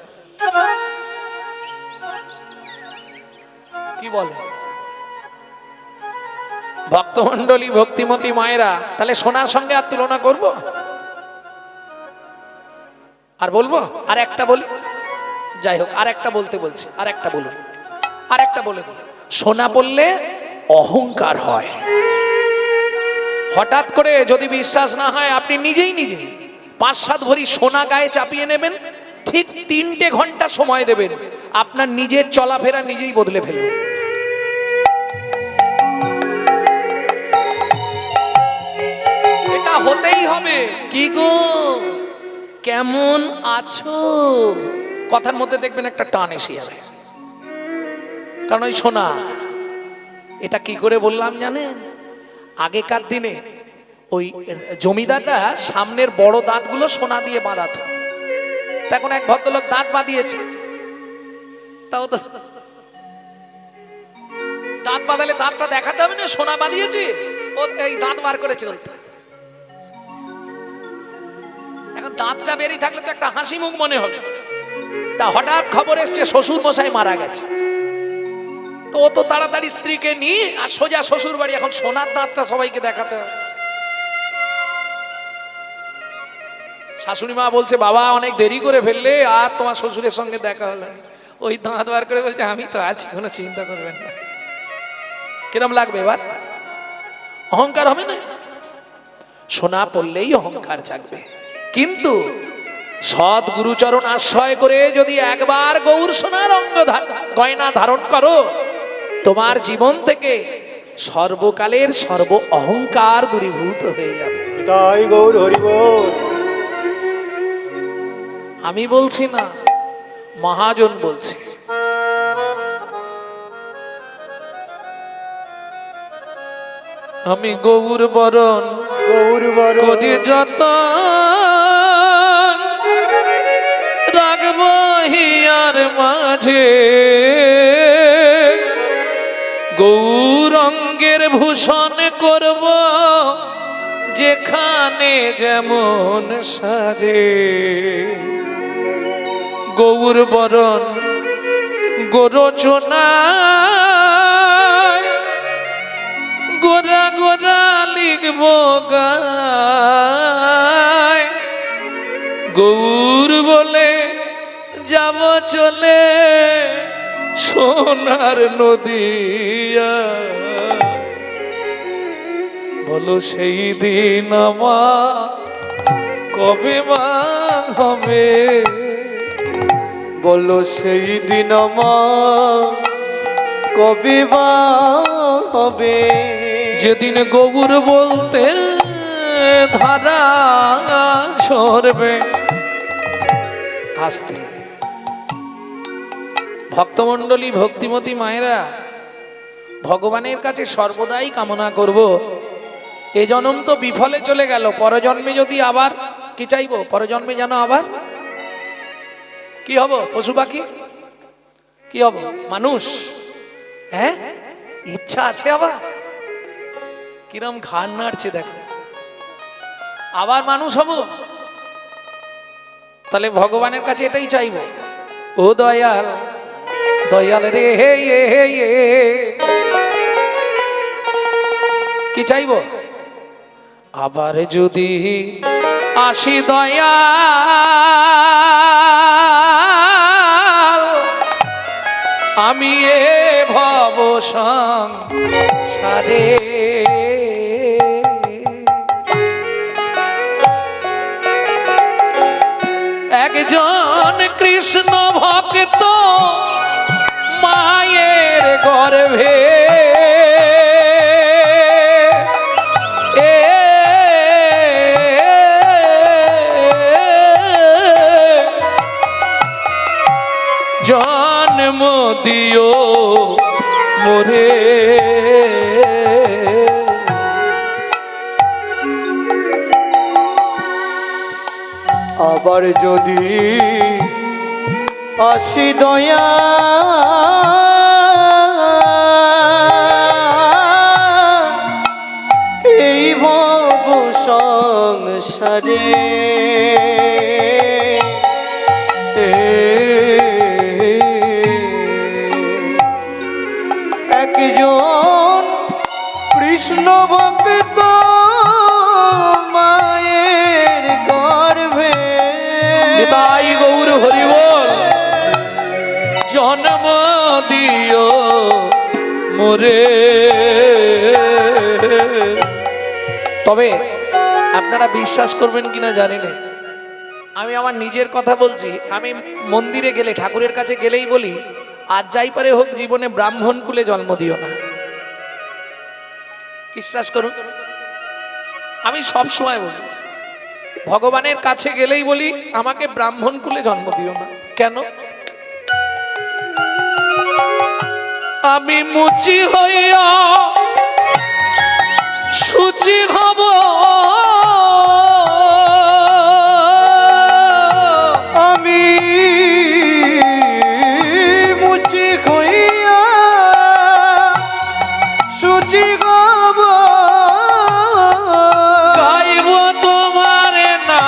Speaker 1: কি বলে ভক্তমণ্ডলী, ভক্তিমতী মায়েরা, তাহলে সোনার সঙ্গে আর তুলনা করব? আর বলবো? আর একটা বলি, যাই হোক, আর একটা বলতে বলছি, আর একটা বলুন, আর একটা বলে দিই। সোনা বললে অহংকার হয়। হঠাৎ করে যদি বিশ্বাস না হয়, আপনি নিজেই 5-7 ভরি সোনা গায়ে চাপিয়ে নেবেন, ঠিক 3টে ঘন্টা সময় দেবেন, আপনার নিজের চলাফেরা নিজেই বদলে ফেলবেন। এটা হতেই হবে। কি গো, কেমন আছো, কথার মধ্যে দেখবেন একটা টান এসে যাবে, কারণ ওই সোনা। এটা কি করে বললাম জানেন? আগেকার দিনে ওই জমিদাররা সামনের বড় দাঁতগুলো সোনা দিয়ে বাঁধাতো। এখন এক ভদ্রলোক দাঁত বাঁধিয়েছে, তাও তো দাঁত বাঁধালে দাঁতটা দেখাতে হবে না, সোনা বাঁধিয়েছে, ও এই দাঁত বার করে চলতো। এখন দাঁতটা বেরিয়ে থাকলে তো একটা হাসি মুখ মনে হবে। তা হঠাৎ খবর এসছে শ্বশুর মশাই মারা গেছে, তো ও তো তাড়াতাড়ি স্ত্রীকে নিয়ে আর সোজা শ্বশুর বাড়ি। এখন সোনার দাঁতটা সবাইকে দেখাতে হবে। শাশুড়ি মা বলছে, বাবা অনেক দেরি করে ফেললে, আর তোমার শ্বশুরের সঙ্গে দেখা হলো। ওই দাঁত বার করে বলছে, আমি তো আছি, কোনো চিন্তা করবেন না। কিরম লাগবে এবার? অহংকার হবে না? সোনা পড়লেই অহংকার জাগবে। কিন্তু সৎ গুরুচরণ আশ্রয় করে যদি একবার গৌর সোনার অঙ্গ গয়না ধারণ করো, তোমার জীবন থেকে সর্বকালের সর্ব অহংকার দূরীভূত হয়ে যাবে।
Speaker 3: তাই গৌর হরি বল।
Speaker 1: আমি বলছি না, মহাজন বলছে। আমি গৌর বরণ করি যত, রাখব হিয়ার মাঝে, গৌরঙ্গের ভূষণ করব যেখানে যেমন সাজে। গৌর বরণ গোরচনা, গোরা গোরা লিখব গায়, গৌর বলে যাব চলে সোনার নদিয়া। বলো সেই দিন আমার কবে মা হবে,
Speaker 3: বলো সেই দিন আমার কবে বা হবে,
Speaker 1: যেদিন গৌর বলতে ধারা ঝরবে। আসতে ভক্তমণ্ডলী, ভক্তিমতী মায়েরা, ভগবানের কাছে সর্বদাই কামনা করব, এ জন্ম তো বিফলে চলে গেল, পরজন্মে যদি আবার কি চাইবো, পরজন্মে যেন আবার কি হব, পশু পাখি, কি হব, মানুষ। হ্যাঁ, ইচ্ছা আছে আবার। কিরম ঘাড় নাড়ছে দেখো, আবার মানুষ হব। তাহলে ভগবানের কাছে এটাই চাইবো, ও দয়াল, দয়াল রে হে কি চাইবো, আবার যদি আসি দয়াল, আমি এ ভব সংসারে। একজন কৃষ্ণ ভক্ত মায়ের গর্ভে, জন্ম দিও মোরে।
Speaker 3: আবার যদি আসি দয়া, এই ভব
Speaker 2: সংসারে একজন কৃষ্ণ ভক্ত মায়ের গর্ভে
Speaker 1: নিতাই গৌর হরি বল।
Speaker 2: জন্ম দিও মোরে।
Speaker 1: তবে আপনারা বিশ্বাস করবেন কিনা জানি না, আমি আমার নিজের কথা বলছি। আমি মন্দিরে গেলে, ঠাকুরের কাছে গেলেই বলি, আজ যাই পারে হোক জীবনে ব্রাহ্মণ কুলে জন্ম দিও না। বিশ্বাস করুন, আমি সব সময় বলি, ভগবানের কাছে গেলেই বলি আমাকে ব্রাহ্মণ কুলে জন্ম দিও না। কেন?
Speaker 2: আমি মুচি হইয়া সুচি হব, আমি মুচি হইয়া সুচি হব, গাইব তোমার নাম,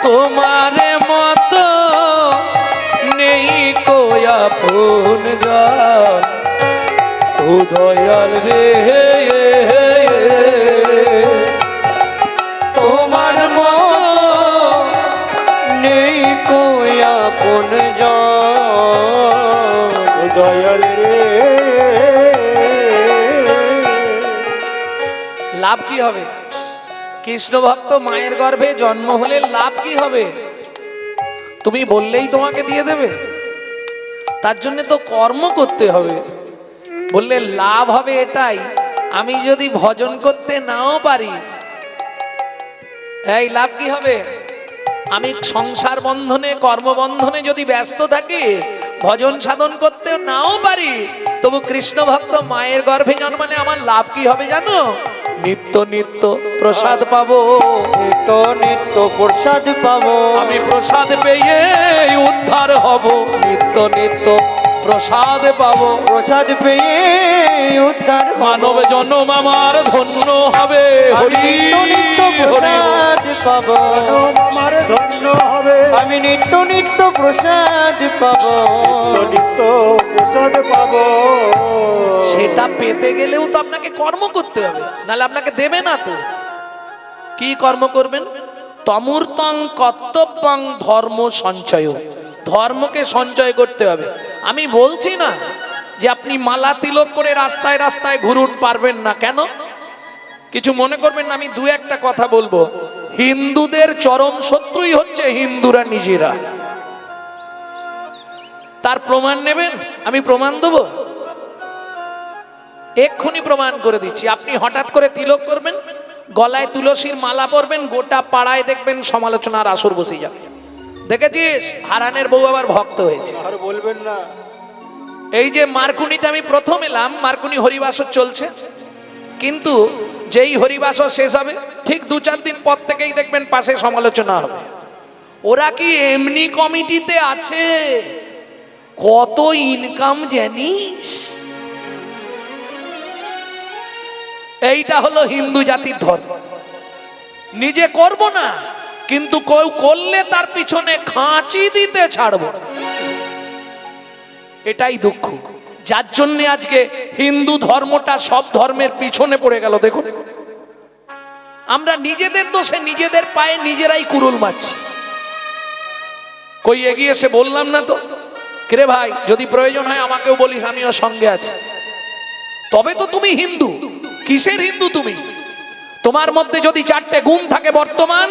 Speaker 2: তোমার মতো নেই কোয়া ফোন গান, ও দয়াল রে, তোমার মতো নেই কোয়া ফোন গান,
Speaker 3: ও দয়াল রে।
Speaker 1: লাভ কি হবে? কৃষ্ণ ভক্ত মায়ের গর্ভে জন্ম হলে লাভ কি হবে? তুমি বললেই তোমাকে দিয়ে দেবে? তার জন্য তো কর্ম করতে হবে। বললে লাভ হবে এটাই, আমি যদি ভজন করতে নাও পারি, এই লাভ কি হবে? আমি সংসার বন্ধনে, কর্মবন্ধনে যদি ব্যস্ত থাকি, ভজন সাধন করতে নাও পারি, তবু কৃষ্ণ ভক্ত মায়ের গর্ভে জন্মালে আমার লাভ কি হবে জানো? নিত্য নিত্য প্রসাদ পাবো,
Speaker 2: নিত্য নিত্য প্রসাদ পাবো,
Speaker 1: আমি প্রসাদ পেয়ে উদ্ধার হব। নিত্য নিত্য প্রসাদ পাবো,
Speaker 2: প্রসাদ পেয়ে উদ্ধার হব।
Speaker 1: মানব জন্ম আমার ধন্য হবে।
Speaker 2: আমি
Speaker 1: হরি
Speaker 2: নিত্য নিত্য
Speaker 1: হরি বল।
Speaker 2: প্রসাদ পাবো,
Speaker 3: আমার ধন্য হবে,
Speaker 2: আমি নিত্য নিত্য প্রসাদ পাবো,
Speaker 3: নিত্য প্রসাদ পাবো।
Speaker 1: সেটা পেতে গেলেও তো আপনাকে কর্ম করতে হবে, নাহলে আপনাকে দেবে না তো। কি কর্ম করবেন? তমূর্তং কর্তব্যং ধর্ম সঞ্চয়, ধর্মকে সঞ্চয় করতে হবে। আমি বলছি না যে আপনি মালা তিলক করে রাস্তায় রাস্তায় ঘুরুন, পারবেন না। কেন? কিছু মনে করবেন না, আমি দু একটা কথা বলবো। হিন্দুদের চরম শত্রুই হচ্ছে হিন্দুরা নিজেরা। তার প্রমাণ নেবেন? আমি প্রমাণ দেবো, এক্ষুনি প্রমাণ করে দিচ্ছি। আপনি হঠাৎ করে তিলক করবেন, গলায় তুলসীর মালা পরবেন, গোটা পাড়ায় দেখবেন সমালোচনার আসর বসে যাবে। দেখেছিস হারানের বউ আবার ভক্ত হয়েছে।
Speaker 3: আর বলবেন না।
Speaker 1: এই যে মার্কুনিতে আমি প্রথম এলাম, মার্কুনি হরিবাসর চলছে, কিন্তু যেই হরিবাসর শেষ হবে ঠিক 2-4 দিন পর থেকেই দেখবেন পাশে সমালোচনা হবে। ওরা কি এমনি কমিটিতে আছে? কত ইনকাম জানিস? এইটা হলো হিন্দু জাতির ধর্ম। নিজে করব না, কিন্তু কেউ করলে তার পিছনে খাঁচি দিতে ছাড়বো না। এটাই দুঃখ, যার জন্য আজকে হিন্দু ধর্মটা সব ধর্মের পিছনে পড়ে গেল। দেখুন, আমরা নিজেদের দোষে নিজেদের পায়ে নিজেরাই কুড়ুল মারছি। কই এগিয়ে এসে বললাম না তো, কে ভাই যদি প্রয়োজন হয় আমাকেও বলিস, আমিও সঙ্গে আছি। তবে তো তুমি হিন্দু। কিসের হিন্দু তুমি? তোমার মধ্যে যদি 4টে গুণ থাকে বর্তমান,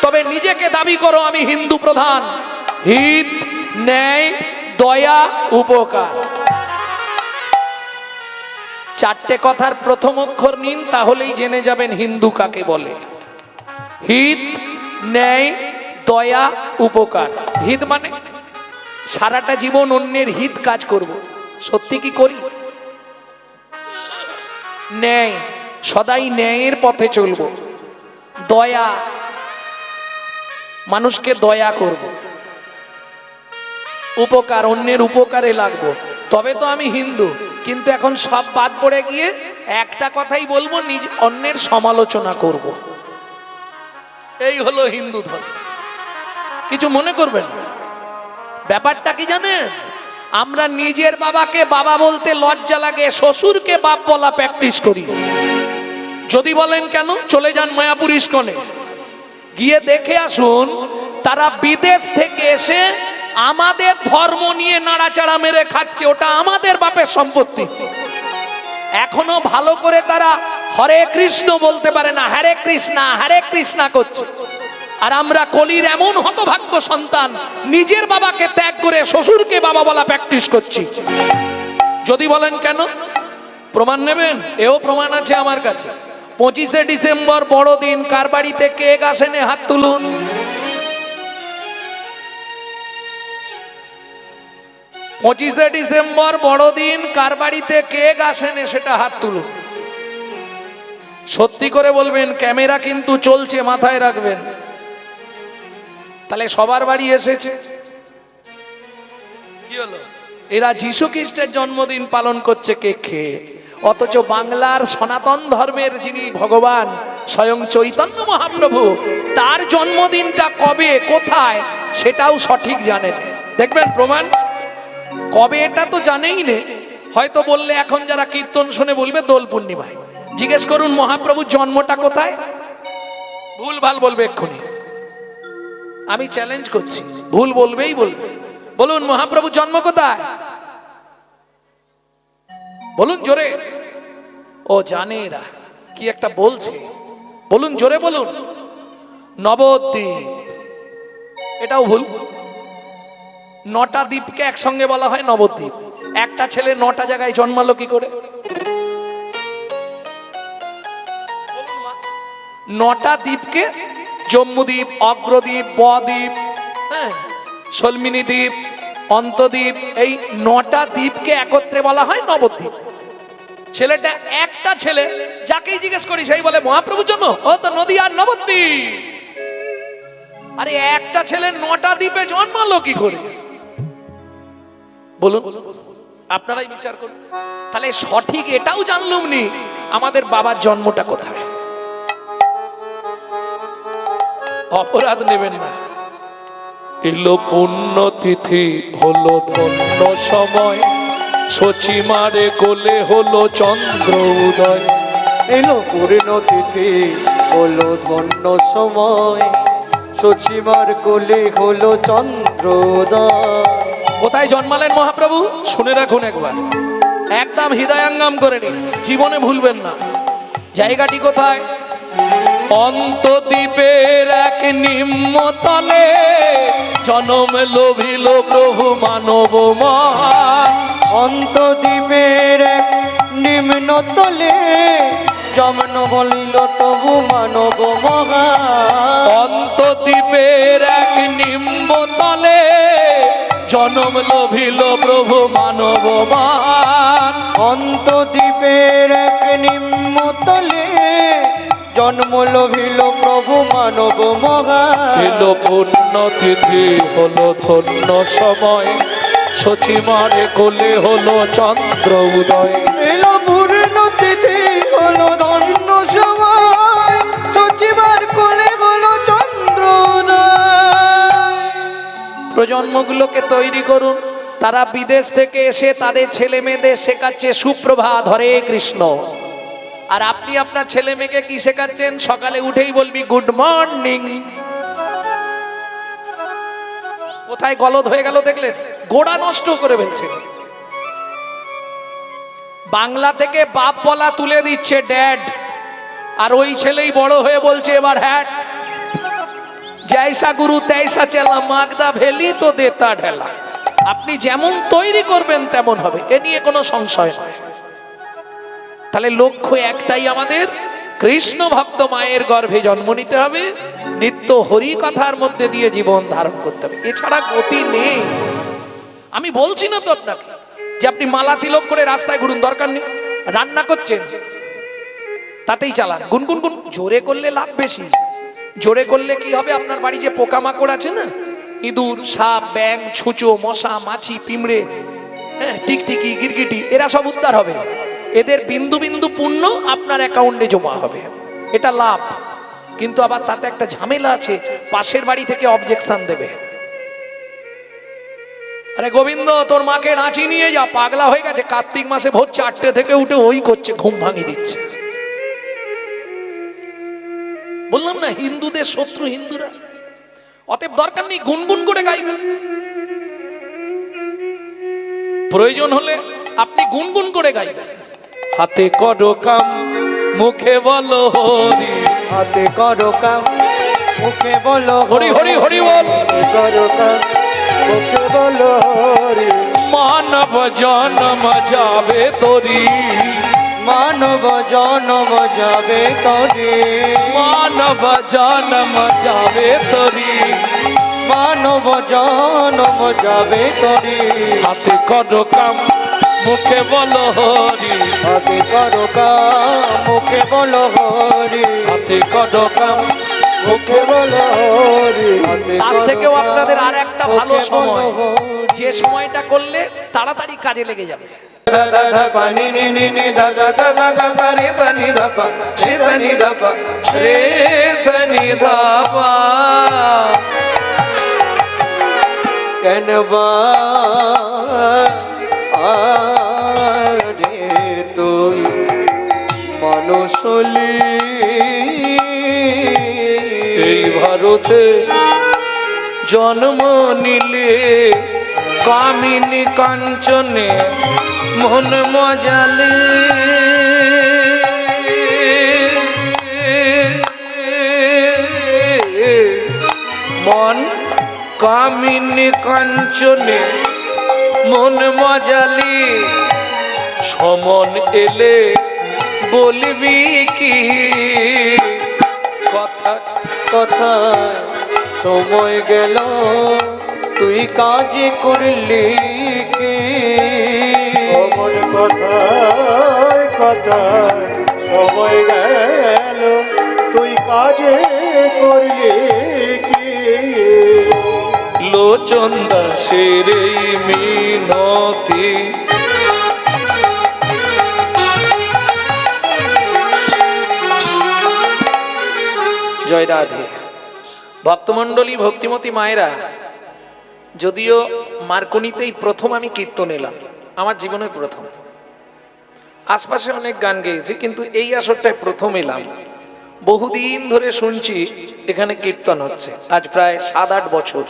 Speaker 1: তবে নিজেকে দাবি করো আমি হিন্দু প্রধান। হিত, ন্যায়, দয়া, উপকার। 4টে কথার প্রথম অক্ষর নিন, তাহলেই জেনে যাবেন হিন্দু কাকে বলে। হিত, ন্যায়, দয়া, উপকার। হিত মানে সারাটা জীবন অন্যের হিত কাজ করব। সত্যি কি করি? ন্যায়, সদাই ন্যায়ের পথে চলব। দয়া, মানুষকে দয়া করব। উপকার, অন্যের উপকারে লাগবো, তবে তো আমি হিন্দু। কিন্তু এখন সব বাদ পড়ে গিয়ে একটা কথাই বলবো, নিজ অন্যের সমালোচনা করব। এই হলো হিন্দু ধর্ম। কিছু মনে করবেন না। ব্যাপারটা কি জানেন, আমরা নিজের বাবাকে বাবা বলতে লজ্জা লাগে, শ্বশুরকে বাপ বলা প্র্যাকটিস করি। যদি বলেন কেন, চলে যান মায়াপুর ইস্কনে, গিয়ে দেখে আসুন তারা বিদেশ থেকে এসে আমাদের ধর্ম নিয়ে নাড়াচাড়া মেরে খাচ্ছে। ওটা আমাদের বাপের সম্পত্তি। এখনো ভালো করে তারা হরে কৃষ্ণ বলতে পারে না, হরে কৃষ্ণা করছে। আর আমরা কলির এমন হতভাগ্য সন্তান, নিজের বাবাকে ত্যাগ করে শ্বশুরকে বাবা বলা প্র্যাকটিস করছি। যদি বলেন কেন, প্রমাণ নেবেন? এও প্রমাণ আছে আমার কাছে। 25শে ডিসেম্বর বড়দিন, কার বাড়িতে কেক আসেনে হাত তুলুন। 25শে ডিসেম্বর বড়দিন, কার বাড়িতে কেক আসেনে সেটা হাত তুলুন। সত্যি করে বলবেন, ক্যামেরা কিন্তু চলছে, মাথায় রাখবেন। তাহলে সবার বাড়ি এসেছে। কি হলো? এরা যীশু খ্রিস্টের জন্মদিন পালন করছে কেক খেয়ে, অথচ বাংলার সনাতন ধর্মের যিনি ভগবান স্বয়ং চৈতন্য মহাপ্রভু, তার জন্মদিনটা কবে কোথায় সেটাও সঠিক জানেন। দেখবেন প্রমাণ। কবে এটা তো জানেই নে, হয়তো বললে এখন যারা কীর্তন শুনে বলবে দোল পূর্ণিমায়। জিজ্ঞেস করুন মহাপ্রভুর জন্মটা কোথায়, ভুল ভাল বলবে এক্ষুনি। আমি চ্যালেঞ্জ করছি, ভুল বলবেই বলবে। বলুন মহাপ্রভুর জন্ম কোথায়, বলুন জোরে। ও জানে এরা কি একটা বলছে, বলুন জোরে বলুন। নবদ্বীপ। এটাও ভুল। 9টা দ্বীপকে একসঙ্গে বলা হয় নবদ্বীপ। একটা ছেলে 9টা জায়গায় জন্মালো কি করে? 9টা দ্বীপকে জম্মুদ্বীপ, অগ্রদ্বীপ, বদ্বীপ, সলমিনী দ্বীপ, অন্তদ্বীপ, এই 9টা দ্বীপকে একত্রে বলা হয় নবদ্বীপ। ছেলেটা একটা ছেলে, যাকেই জিজ্ঞেস করি সেই বলে মহাপ্রভুর জন্য, ও তো নদী আর নবদ্বীপ। আরে একটা ছেলে 9টা দ্বীপে জন্মালো কি করে? বলুন, আপনারাই বিচার করুন। তাহলে সঠিক এটাও জানলুম নি আমাদের বাবার জন্মটা কোথায়। অপরাধ নেবেন না। এলো পুণ্যতিথি, হলো ধন্য সময়, সচিমারে কোলে হলো চন্দ্র উদয়।
Speaker 2: এলো পূর্ণতিথি, হলো ধন্য সময়, সচিমার কোলে হলো চন্দ্রোদয়।
Speaker 1: কোথায় জন্মালেন মহাপ্রভু শুনে রাখুন একবার, একদম হৃদয়াঙ্গম করে নিন, জীবনে ভুলবেন না। জায়গাটি কোথায়? অন্তদ্বীপের এক নিম্নতলে জনম লোভিল প্রভু মানব মহান।
Speaker 2: অন্তদ্বীপের এক নিম্নতলে জন্ম বলিল তবু মানব মহান।
Speaker 1: অন্তদ্বীপের এক নিম্নতলে জনম লোভিল প্রভু মানব মহান।
Speaker 2: অন্তদ্বীপের এক নিম্নতলে জন্ম লোভিল প্রভু মানব মহান।
Speaker 1: এলো পুণ্যতিথি, হলো ধন্য সময়, সচিমারে কোলে হলো চন্দ্র উদয়।
Speaker 2: এলো পূর্ণতিথি, হলো ধন্য সময়, সচিমার কোলে হলো চন্দ্রোদয়।
Speaker 1: প্রজন্মগুলোকে তৈরি করুন, তারা বিদেশ থেকে এসে তাদের ছেলে মেয়েদের শেখাচ্ছে সুপ্রভাত, হরে কৃষ্ণ। আর আপনি আপনার ছেলে মেয়েকে কি শেখাচ্ছেন? সকালে উঠেই বলবি গুড মর্নিং। কোথায় গলদ হয়ে গেল দেখলেন? গোড়া নষ্ট করে ফেলছেন। বাংলা থেকে বাপ বলা তুলে দিচ্ছে ড্যাড, আর ওই ছেলেই বড় হয়ে বলছে এবার হ্যাট। জৈসা গুরু তৈসা চেলা, মাগদা ভেলি তো দেতা ঢেলা। আপনি যেমন তৈরি করবেন তেমন হবে, এ নিয়ে কোনো সংশয় নয়। তাহলে লক্ষ্য একটাই আমাদের, কৃষ্ণ ভক্ত মায়ের গর্ভে জন্ম নিতে হবে, নিত্য হরি কথার মধ্যে দিয়ে জীবন ধারণ করতে হবে, এছাড়া গতি নেই। আমি বলছি না তো আপনাকে যে আপনি মালা তিলক করে রাস্তায় ঘুরুন, দরকার নেই। রান্না করছেন তাতেই চালান, গুনগুন গুন। জোরে করলে লাভ বেশি। জোরে করলে কি হবে? আপনার বাড়ি যে পোকামাকড় আছে না, ইঁদুর, সাপ, ব্যাঙ, ছুঁচো, মশা, মাছি, পিঁমড়ে, হ্যাঁ, টিকটিকি গিরগিটি এরা সব উদ্ধার হবে। এদের বিন্দু বিন্দু পুণ্য আপনার অ্যাকাউন্টে জমা হবে, এটা লাভ। কিন্তু আবার তাতে একটা ঝামেলা আছে, পাশের বাড়ি থেকে অবজেকশন দেবে। আরে গোবিন্দ, তোর মাকে রাঁচি নিয়ে যা, পাগলা হয়ে গেছে, কার্তিক মাসে ভোর 4টে থেকে উঠে ওই করছে, ঘুম ভাঙিয়ে দিচ্ছে। বললাম না হিন্দুদের শত্রু হিন্দুরা। অতএব দরকার নেই, গুনগুন করে গাইবেন। প্রয়োজন হলে আপনি গুনগুন করে গাইবেন। হাতে করো কাম, মুখে বলো হরি।
Speaker 2: হাতে করো কাম, মুখে বলো
Speaker 1: হরি হরি হরি বল।
Speaker 3: করো কাম, মুখে বলো হরি।
Speaker 1: মানব জন্ম যাবে তোরি,
Speaker 2: মানব জনম যাবে তরে,
Speaker 1: মানব জন্ম যাবে তোরি।
Speaker 2: মানব জনম যাবে তরে।
Speaker 1: হাতে করো কাম, মুখে বলো হরি।
Speaker 2: হাতে করো কাম, মুখে বলো হরি।
Speaker 1: হাতে করো কাম,
Speaker 3: মুখে বলো হরি।
Speaker 1: তার থেকেও আপনাদের আর একটা ভালো সময়, যে সময়টা করলে তাড়াতাড়ি কাজে লেগে যাবে।
Speaker 2: দাদা পানি নি নি নি দাদা দাদা দাদা রে সনি দাপা রে সনি দাপা রে সনি দাপা। কেনবা রে তুই মানুষলি
Speaker 1: এই ভারতে জন্ম নিলে কামিনী কাঞ্চনে মন মজালে। মন কামিনী কাঞ্চনে মন মজালি, সমন এলে বলবি কি
Speaker 2: কথা কথা সময় গেল তুই কাজ করলি কি।
Speaker 3: অমন কথায় কথায় সময় গেল, তুই কাজে করলি কি।
Speaker 1: লোচন দাসের এই মিনতি, জয় রাধে। ভক্তমণ্ডলী, ভক্তিমতী মায়েরা, যদিও মার্কনিতেই প্রথম আমি কীর্তন এলাম, আমার জীবনের প্রথম। আশপাশে অনেক গান গেয়েছি, কিন্তু এই আসরটায় প্রথম এলাম। বহুদিন ধরে শুনছি এখানে কীর্তন হচ্ছে, আজ প্রায় 7-8 বছর।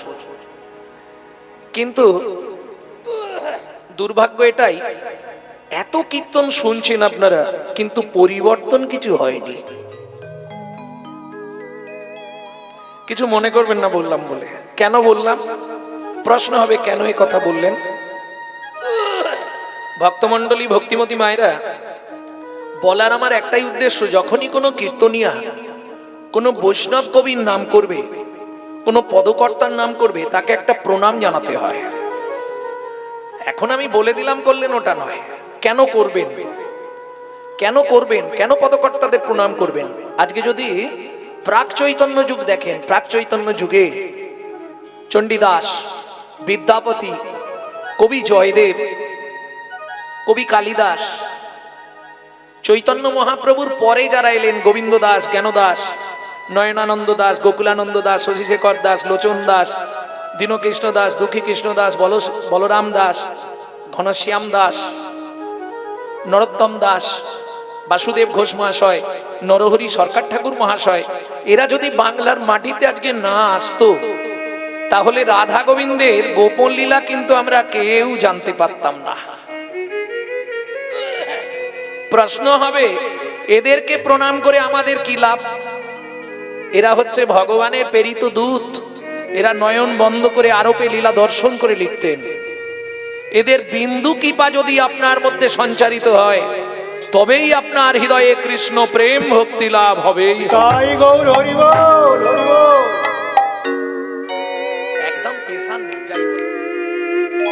Speaker 1: কিন্তু দুর্ভাগ্য এটাই, এত কীর্তন শুনছেন আপনারা, কিন্তু পরিবর্তন কিছু হয়নি। কিছু মনে করবেন না বললাম বলে। কেন বললাম? প্রশ্ন হবে কেন এই কথা বললেন। ভক্তমণ্ডলী, ভক্তিমতী মায়েরা, বলার আমার একটাই উদ্দেশ্য, যখনই কোনো কীর্তনিয়া কোনো বৈষ্ণব কবির নাম করবে, কোনো পদকর্তার নাম করবে, তাকে একটা প্রণাম জানাতে হয়। এখন আমি বলে দিলাম করলেন ওটা নয়, কেন করবেন, কেন করবেন, কেন পদকর্তাদের প্রণাম করবেন। আজকে যদি প্রাক চৈতন্য যুগ দেখেন, প্রাক চৈতন্য যুগে চণ্ডীদাস, বিদ্যাপতি, কবি জয়দেব, কবি কালিদাস, চৈতন্য মহাপ্রভুর পরে যারা এলেন, গোবিন্দ দাস, জ্ঞানদাস, নয়নানন্দ দাস, গোকুলানন্দ দাস, শশীশেখর দাস, লোচন দাস, দীনকৃষ্ণ দাস, দুঃখী কৃষ্ণ দাস, বলরাম দাস, ঘনশ্যাম দাস, নরোত্তম দাস, বাসুদেব ঘোষ মহাশয়, নরহরি সরকার ঠাকুর মহাশয়, এরা যদি বাংলার মাটিতে আজকে না আসতো, তাহলে রাধা গোবিন্দের গোপন লীলা কিন্তু আমরা কেউ জানতে পারতাম না। প্রশ্ন হবে, এদেরকে প্রণাম করে আমাদের কি লাভ? এরা হচ্ছে ভগবানের প্রেরিত দূত, এরা নয়ন বন্ধ করে আরোপে লীলা দর্শন করে লিখতেন। এদের বিন্দু কৃপা যদি আপনার মধ্যে সঞ্চারিত হয়, তবেই আপনার হৃদয়ে কৃষ্ণ প্রেম ভক্তি লাভ হবে।
Speaker 3: তাই গৌর হরি বল, হরি বল।
Speaker 1: একদম পেশান নেই, যাই বলি,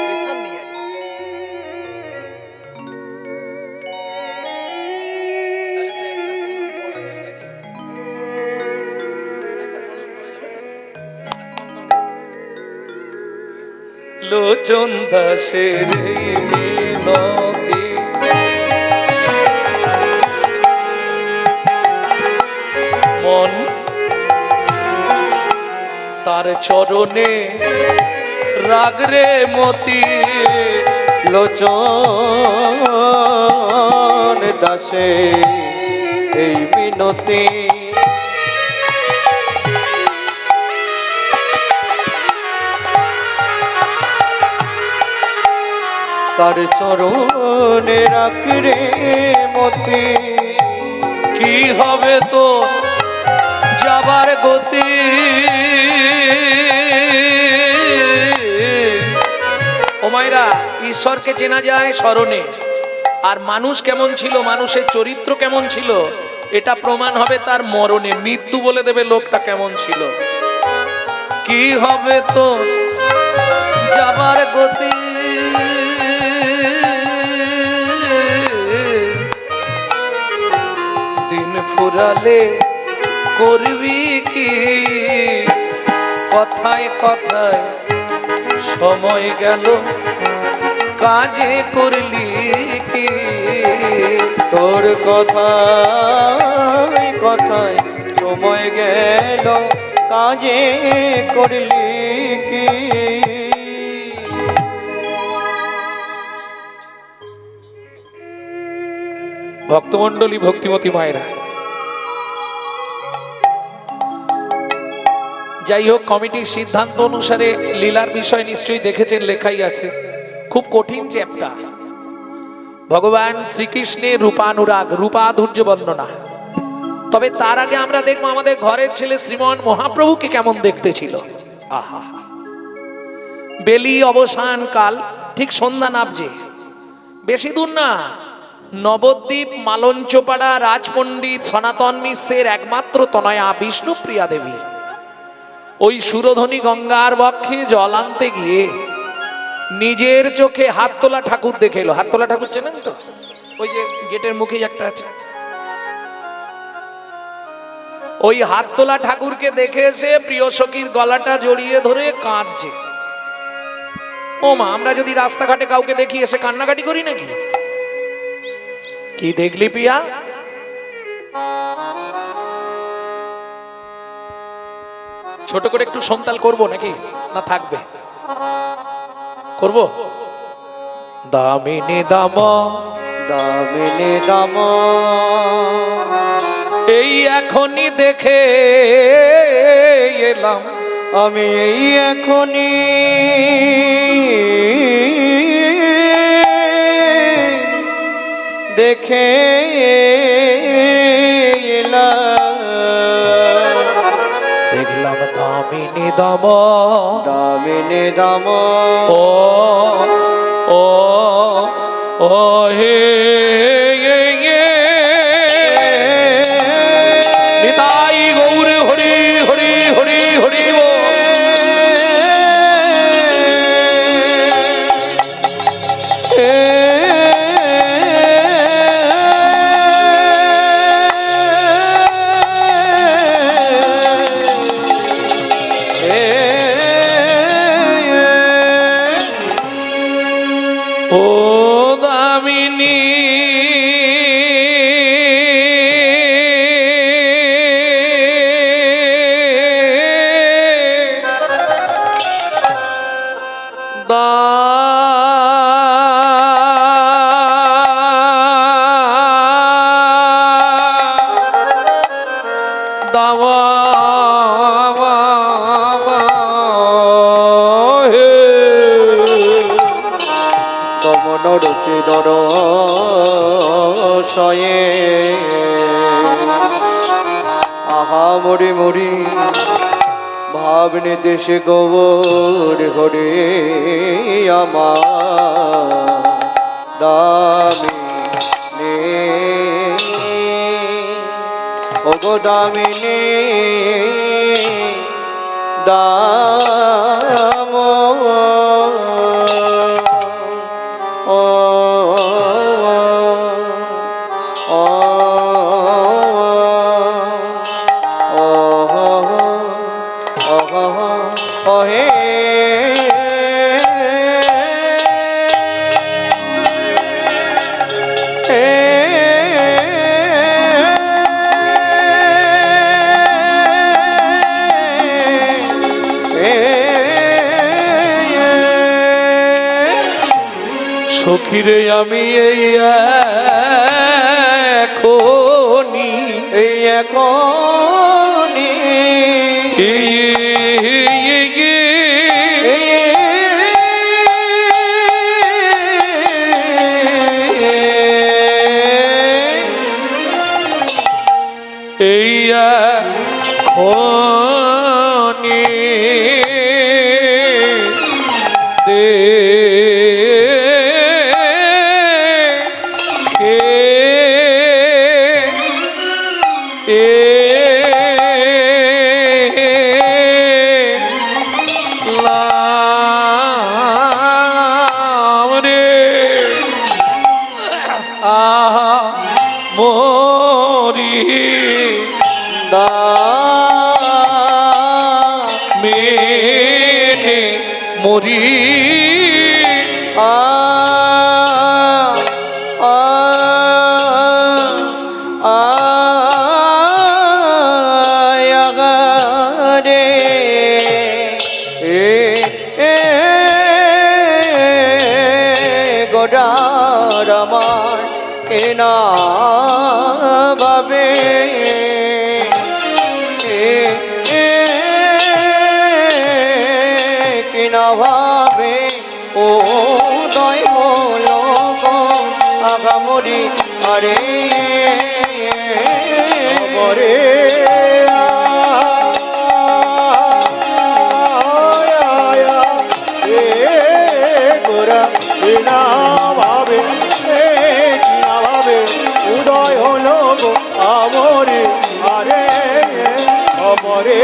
Speaker 1: পেশান নেই একদম।
Speaker 2: লোচন দাসের এই মিনতি। মন তার চরণে রাগরে মতি,
Speaker 3: লোচন দাসে এই মিনতি। তার চরণে রাখরে মতি,
Speaker 2: কি হবে তো যাবার গতি। ও মায়েরা, ঈশ্বরকে চেনা যায় স্মরণে, আর মানুষ কেমন ছিল, মানুষের চরিত্র কেমন ছিল, এটা প্রমাণ হবে তার মরণে। মৃত্যু বলে দেবে লোকটা কেমন ছিল। কি হবে তো যাবার গতি, দিন ফুরালে করবি কি, কথায় কথায় সময় গেল কাজে করলি কি।
Speaker 3: তোর কথায় কথায় সময় গেল কাজে করলি কি।
Speaker 2: ভক্তমণ্ডলী, ভক্তিমতী মায়েরা, যাই হোক, কমিটির সিদ্ধান্ত অনুসারে লীলার বিষয় নিশ্চয়ই দেখেছেন, লেখাই আছে। খুব কঠিন চ্যাপ্টার, ভগবান শ্রীকৃষ্ণের রূপানুরাগ, রূপাধুর্য বর্ণনা। তবে তার আগে আমরা দেখবো আমাদের ঘরের ছেলে শ্রীমন মহাপ্রভুকে কেমন দেখতে ছিল। আহা, বেলি অবসান কাল, ঠিক সন্ধ্যা নাবজে, বেশি দূর না, নবদ্বীপ মালঞ্চপাড়া রাজপণ্ডিত সনাতন মিশ্রের একমাত্র তনয়া বিষ্ণুপ্রিয়া দেবী ওই সুরধনী গঙ্গার বক্ষে জল আনতে গিয়ে নিজের চোখে হাততোলা ঠাকুর দেখে এলো। হাততোলা ঠাকুর চেনেন তো? ওই যে গেটের মুখেই একটা আছে। ওই হাততোলা ঠাকুরকে দেখে এসে প্রিয় সখীর গলাটা জড়িয়ে ধরে কাঁদছে। ও মা, আমরা যদি রাস্তাঘাটে কাউকে দেখি এসে কান্নাকাটি করি নাকি? কি দেখলি পিয়া? ছোট করে একটু সন্তাল করব নাকি, না থাকবে? করব। দামিনী দাম,
Speaker 3: দামিনী দাম,
Speaker 2: এই এখনই দেখে এলাম,
Speaker 3: আমি এই এখনই দেখে
Speaker 2: দেখলাম দামিনী দাম,
Speaker 3: দামিনী দাম,
Speaker 2: ও ও ও হে নিতাই গৌর হরি হরি হরি হরি বল। ও দামিনী
Speaker 3: চিদর সয়ে আহা মরি মরি ভাবনে দেশে গোবর হরে আমার দামিনী ও গো দামিনী দাম
Speaker 2: সখিরে আমি এই এখনি
Speaker 3: এই এখনি
Speaker 2: মরি
Speaker 3: গোড়ার আমার কেনা ভাবে কেনা ভাবে ও দয় হল আগামরি আরে মরে গোরা কিনা ভাবে উদয় হলো গো আমরে আরে অমরে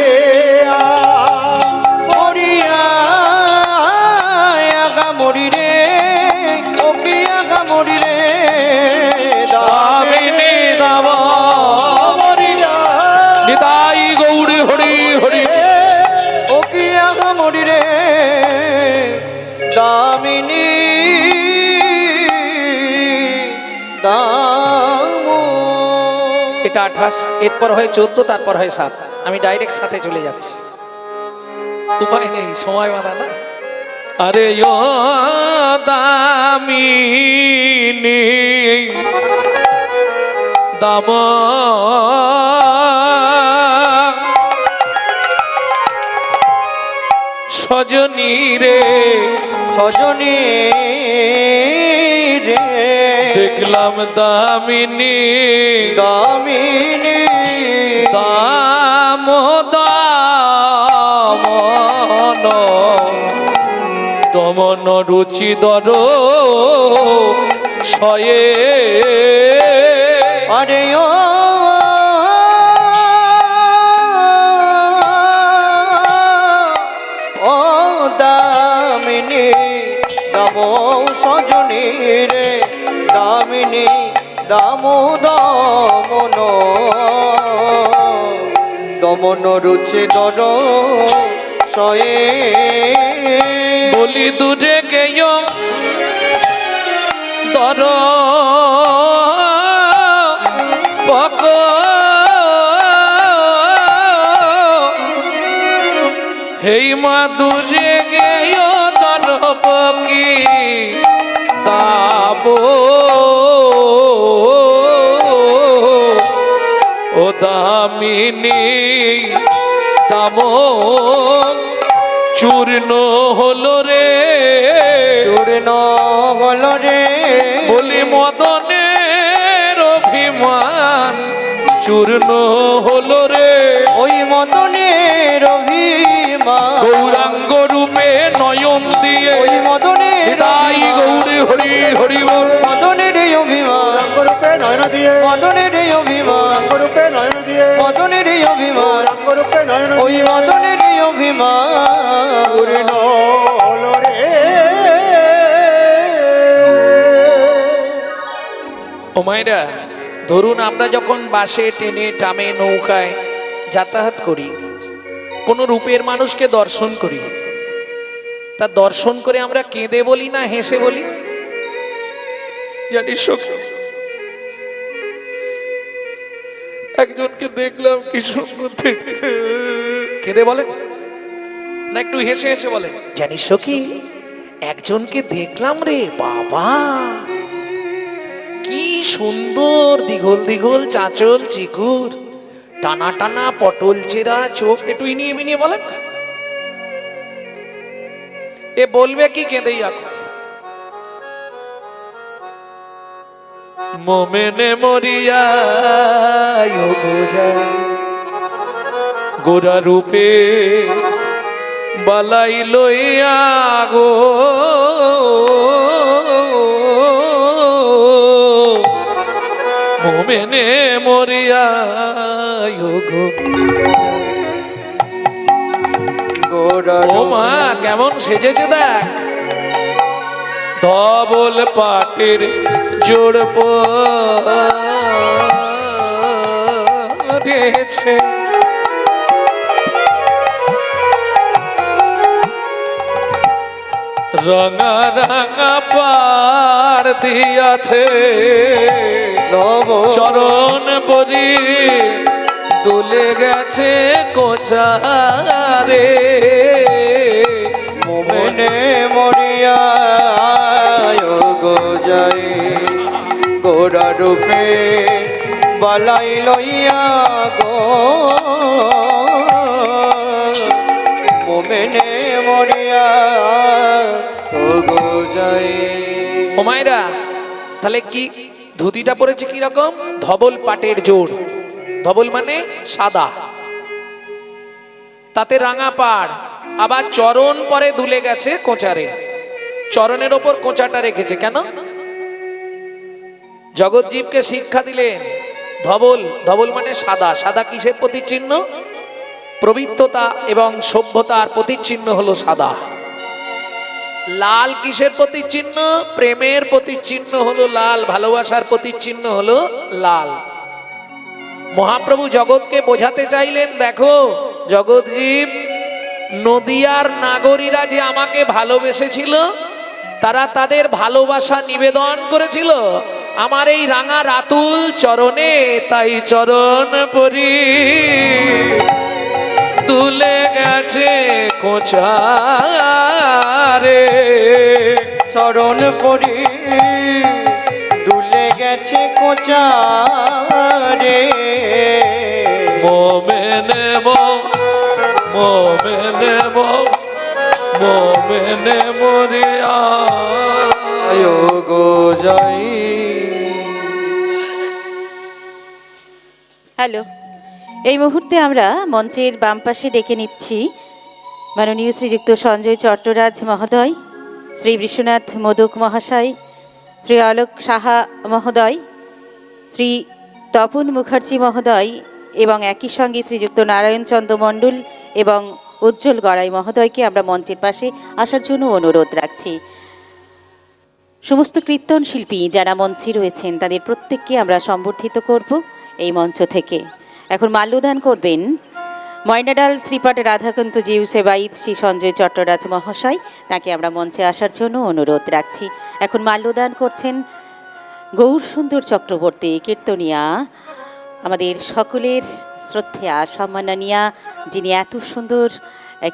Speaker 3: মরিয়া আগা মরি রে ওকে আগা মরি রে
Speaker 2: দামিনী দাম
Speaker 3: মরিয়া
Speaker 2: নিতাই গৌরী হরি হরি
Speaker 3: ওকে আগা মরি রে দামিনী
Speaker 1: এটা 28, এরপর হয় 14, তারপর হয় 7। আমি ডাইরেক্ট সাথে চলে যাচ্ছি, উপায় নেই, সময় বাঁধা না।
Speaker 2: আরে ও দামিনী দাম সজনী রে
Speaker 3: সজনী রে
Speaker 2: দেখলাম দামিনী
Speaker 3: দামিনী
Speaker 2: দাম দামন দমন রুচি দর শয়ে
Speaker 3: আরে ও ও দামিনী দাম সজনী রে দামিনী দাম দমন দমন রুচি দর শয়ে
Speaker 2: বলি দূরে গেয় দর পক হেই মা দূরে গেয় দর পকি দাব ও দামিনী দাম চূর্ণ হলো রে
Speaker 3: চূর্ণ হল রে
Speaker 2: বলি মদনের অভিমান চূর্ণ হলো রে
Speaker 3: ওই মদনের অভিমান
Speaker 2: গৌরাঙ্গ রূপে নয়ন দিয়ে
Speaker 3: ওই মদনের
Speaker 2: তাই গৌরী হরি হরি বল
Speaker 3: মদনের অভিমান রূপে নয়ন দিয়ে মদনের অভিমান রূপে নয়ন দিয়ে মদনের অভিমান রূপে নয়ন ওই মদনের অভিমান পূর্ণ হল রে
Speaker 1: ও মায়েরা, ধরুন আমরা যখন বাসে, ট্রেনে, ট্রামে, নৌকায় যাতায়াত করি, কোনো রূপের মানুষকে দর্শন করি, তা দর্শন করে আমরা কেঁদে বলি না হেসে বলি?
Speaker 2: জানিস একজনকে দেখলাম কি সুন্দর দেখতে,
Speaker 1: কেঁদে বলেন না একটু হেসে হেসে বলেন? জানিস কি একজনকে দেখলাম রে বাবা, কি সুন্দর, দিঘল দিঘল চাঁচল চিকুর, টানা টানা পটল চেরা চোখ, একটু ইনিয়ে বিনিয়ে বলেন না। এ বলবে কি কেঁদেই এখন। মোমেনে মরিয়া গোরা রূপে বালাই লইয়া গো, মোমেনে মরিয়া গো। ও মা কেমন সেজেছে দেখ, ধবল পাটের জোড় পড়েছে, রঙা রঙা পাড় দিয়াছে, চরণ পরি দুলে গেছে কোচারে,
Speaker 3: মোমেনে মরিয়া গো যাই গোরা রূপে বালাই লইয়া গো, মোমেনে মরিয়া গো যাই।
Speaker 1: ও মায়েরা, তাহলে কি ধুতিটা পরেছে কি রকম? ধবল পাটের জোড়, ধবল মানে সাদা, তাতে রাঙা পাড়, আবার চরণ পরে দুলে গেছে কোচারে, চরণের ওপর কোচাটা রেখেছে কেন? জগৎজীবকে শিক্ষা দিলেন ধবল, ধবল মানে সাদা, সাদা কিসের প্রতিচিহ্ন? পবিত্রতা এবং সভ্যতার প্রতিচিহ্ন হলো সাদা। লাল কিসের প্রতিচিহ্ন? প্রেমের প্রতিচিহ্ন হলো লাল, ভালোবাসার প্রতিচিহ্ন হলো লাল। মহাপ্রভু জগৎকে বোঝাতে চাইলেন, দেখো জগৎজীব, নদিয়ার নাগরীরা যে আমাকে ভালোবেসেছিল, তারা তাদের ভালোবাসা নিবেদন করেছিল আমার এই রাঙা রাতুল চরণে, তাই চরণ পরি তুলে গেছে কোচারে,
Speaker 3: চরণ পরি দুলে গেছে কোচারে,
Speaker 1: মোমেনে মোমেনে মোমেনে মরিয়া
Speaker 3: গো যাই।
Speaker 4: হ্যালো, এই মুহূর্তে আমরা মঞ্চের বাম পাশে ডেকে নিচ্ছি মাননীয় শ্রীযুক্ত সঞ্জয় চট্টরাজ মহোদয়, শ্রী বিশ্বনাথ মোদক মহাশয়, শ্রী অলোক সাহা মহোদয়, শ্রী তপন মুখার্জি মহোদয় এবং একই সঙ্গে শ্রীযুক্ত নারায়ণ চন্দ্র মণ্ডল এবং উজ্জ্বল গড়াই মহোদয়কে আমরা মঞ্চের পাশে আসার জন্য অনুরোধ রাখছি। সমস্ত কীর্তন শিল্পী যারা মঞ্চে রয়েছেন তাদের প্রত্যেককে আমরা সম্বর্ধিত করব এই মঞ্চ থেকে। এখন মাল্যদান করবেন ময়নাডাল শ্রীপাঠ রাধাকান্ত জিউ সেবায়িত শ্রী সঞ্জয় চট্টরাজ মহাশয়, তাকে আমরা মঞ্চে আসার জন্য অনুরোধ রাখছি। এখন মাল্যদান করছেন গৌর সুন্দর চক্রবর্তী কীর্তনিয়া, আমাদের সকলের শ্রদ্ধেয়া সম্মাননীয়া, যিনি এত সুন্দর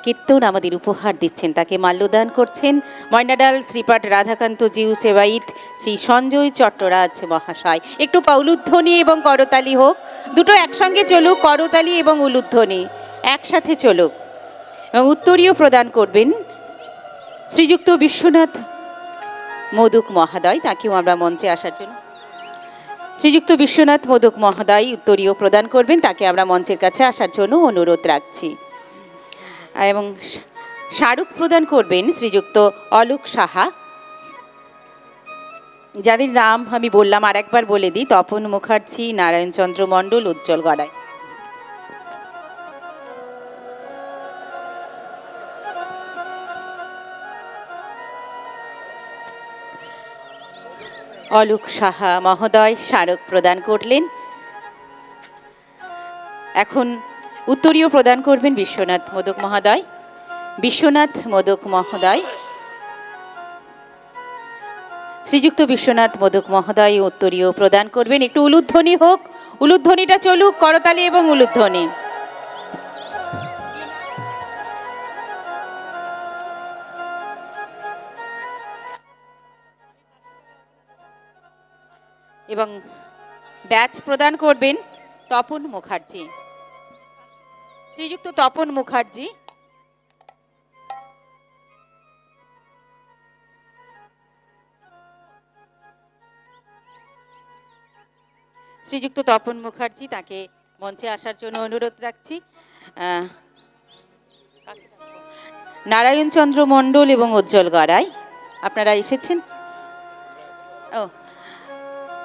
Speaker 4: কীর্তন আমাদের উপহার দিচ্ছেন, তাকে মাল্যদান করছেন ময়নাডাল শ্রীপাঠ রাধাকান্ত জিউ সেবায়িত শ্রী সঞ্জয় চট্টরাজ মহাশয়। একটু উলুধ্বনি এবং করতালি হোক, দুটো একসঙ্গে চলুক, করতালি এবং উলুধ্বনি একসাথে চলুক। এবং উত্তরীয় প্রদান করবেন শ্রীযুক্ত বিশ্বনাথ মোদক মহোদয়, তাকেও আমরা মঞ্চে আসার জন্য, শ্রীযুক্ত বিশ্বনাথ মোদক মহোদয় উত্তরীয় প্রদান করবেন, তাকে আমরা মঞ্চের কাছে আসার জন্য অনুরোধ রাখছি। এবং স্মারক প্রদান করবেন শ্রীযুক্ত অলোক সাহা, যাদের নাম আমি বললাম আর একবার বলে দিই, তপন মুখার্জি, নারায়ণ চন্দ্র মণ্ডল, উজ্জ্বল গড়াই। অলোক সাহা মহোদয় স্মারক প্রদান করলেন। এখন উত্তরীয় প্রদান করবেন বিশ্বনাথ মোদক মহোদয়। বিশ্বনাথ মোদক মহোদয়, শ্রীযুক্ত বিশ্বনাথ মোদক মহোদয় উত্তরীয় প্রদান করবেন। একটু উলুধ্বনি হোক, উলুধ্বনিটা চলুক, করতালি এবং উলুধ্বনি। এবং ব্যাচ প্রদান করবেন তপন মুখার্জি। শ্রীযুক্ত তপন মুখার্জি তাকে মঞ্চে আসার জন্য অনুরোধ রাখছি। নারায়ণ চন্দ্র মণ্ডল এবং উজ্জ্বল গড়াই, আপনারা এসেছেন? ও,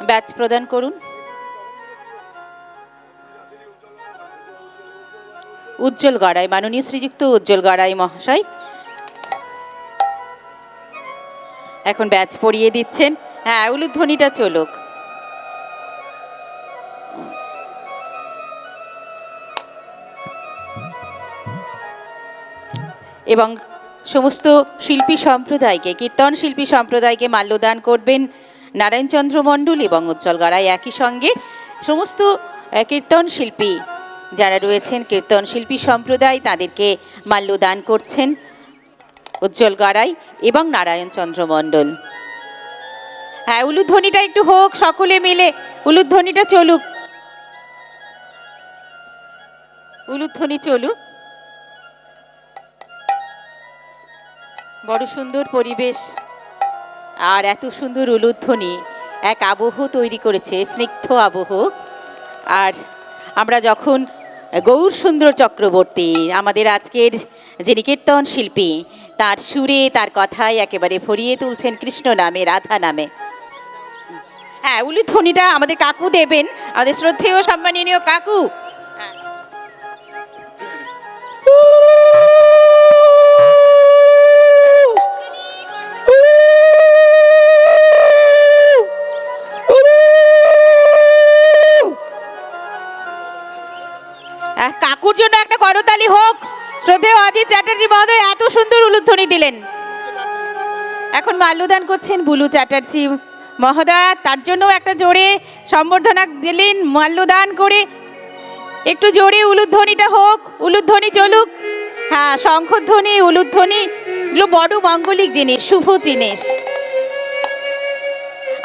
Speaker 4: ব্যাচ প্রদান করুন। উজ্জ্বল গড়াই, মাননীয় শ্রীযুক্ত উজ্জ্বল গড়াই মহাশয় এখন ব্যাচ পরিয়ে দিচ্ছেন। হ্যাঁ, উলুধ্বনিটা চলুক। এবং সমস্ত শিল্পী সম্প্রদায়কে, কীর্তন শিল্পী সম্প্রদায়কে মাল্যদান করবেন নারায়ণচন্দ্র মণ্ডল এবং উজ্জ্বল গড়াই। একই সঙ্গে সমস্ত কীর্তন শিল্পী যারা রয়েছেন, কীর্তন শিল্পী সম্প্রদায়, তাদেরকে মাল্যদান করছেন উজ্জ্বল গড়াই এবং নারায়ণচন্দ্র মণ্ডল। হ্যাঁ, উলুধ্বনিটা একটু হোক, সকলে মিলে উলুধ্বনিটা চলুক, উলুধ্বনি চলুক। বড় সুন্দর পরিবেশ আর এত সুন্দর উলুধ্বনি এক আবহ তৈরি করেছে, স্নিগ্ধ আবহ। আর আমরা যখন গৌর সুন্দর চক্রবর্তী, আমাদের আজকের যিনি কীর্তন শিল্পী, তার সুরে, তার কথায় একেবারে ভরিয়ে তুলছেন কৃষ্ণ নামে, রাধা নামে। হ্যাঁ, উলুধ্বনিটা আমাদের কাকু দেবেন, আমাদের শ্রদ্ধেয় সম্মাননীয় কাকু। কাকুর জন্য একটা করতালি হোক। শ্রদ্ধেয় অজিত চ্যাটার্জি মহোদয় এত সুন্দর উলুধ্বনি দিলেন। এখন মাল্যদান করছেন বুলু চ্যাটার্জি মহোদয়, তার জন্য একটা জোরে সম্বর্ধনা দিলেন মাল্যদান করে। একটু জোরে উলুধ্বনিটা হোক, উলুধ্বনি চলুক। হ্যাঁ, শঙ্খধ্বনি, উলুধ্বনি এগুলো বড় মঙ্গলিক জিনিস, শুভ জিনিস।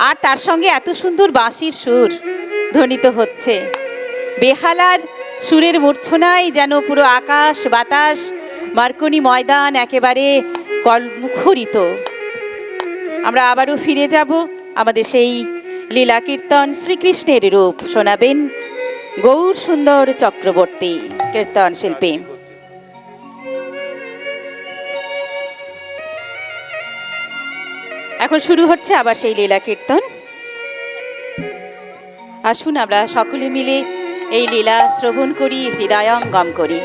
Speaker 4: আর তার সঙ্গে এত সুন্দর বাঁশির সুর ধ্বনিত হচ্ছে। বেহালার সুরের মূর্ছনায় যেন পুরো আকাশ বাতাস মার্কনি ময়দান একেবারে মুখরিত। আমরা আবারও ফিরে যাব আমাদের সেই লীলা কীর্তন। শ্রীকৃষ্ণের রূপ শোনাবেন গৌর সুন্দর চক্রবর্তী কীর্তন শিল্পী। এখন শুরু হচ্ছে আবার সেই লীলা কীর্তন। আসুন আমরা সকলে মিলে এই লীলা শ্রবণ করি, হৃদয়ঙ্গম করি।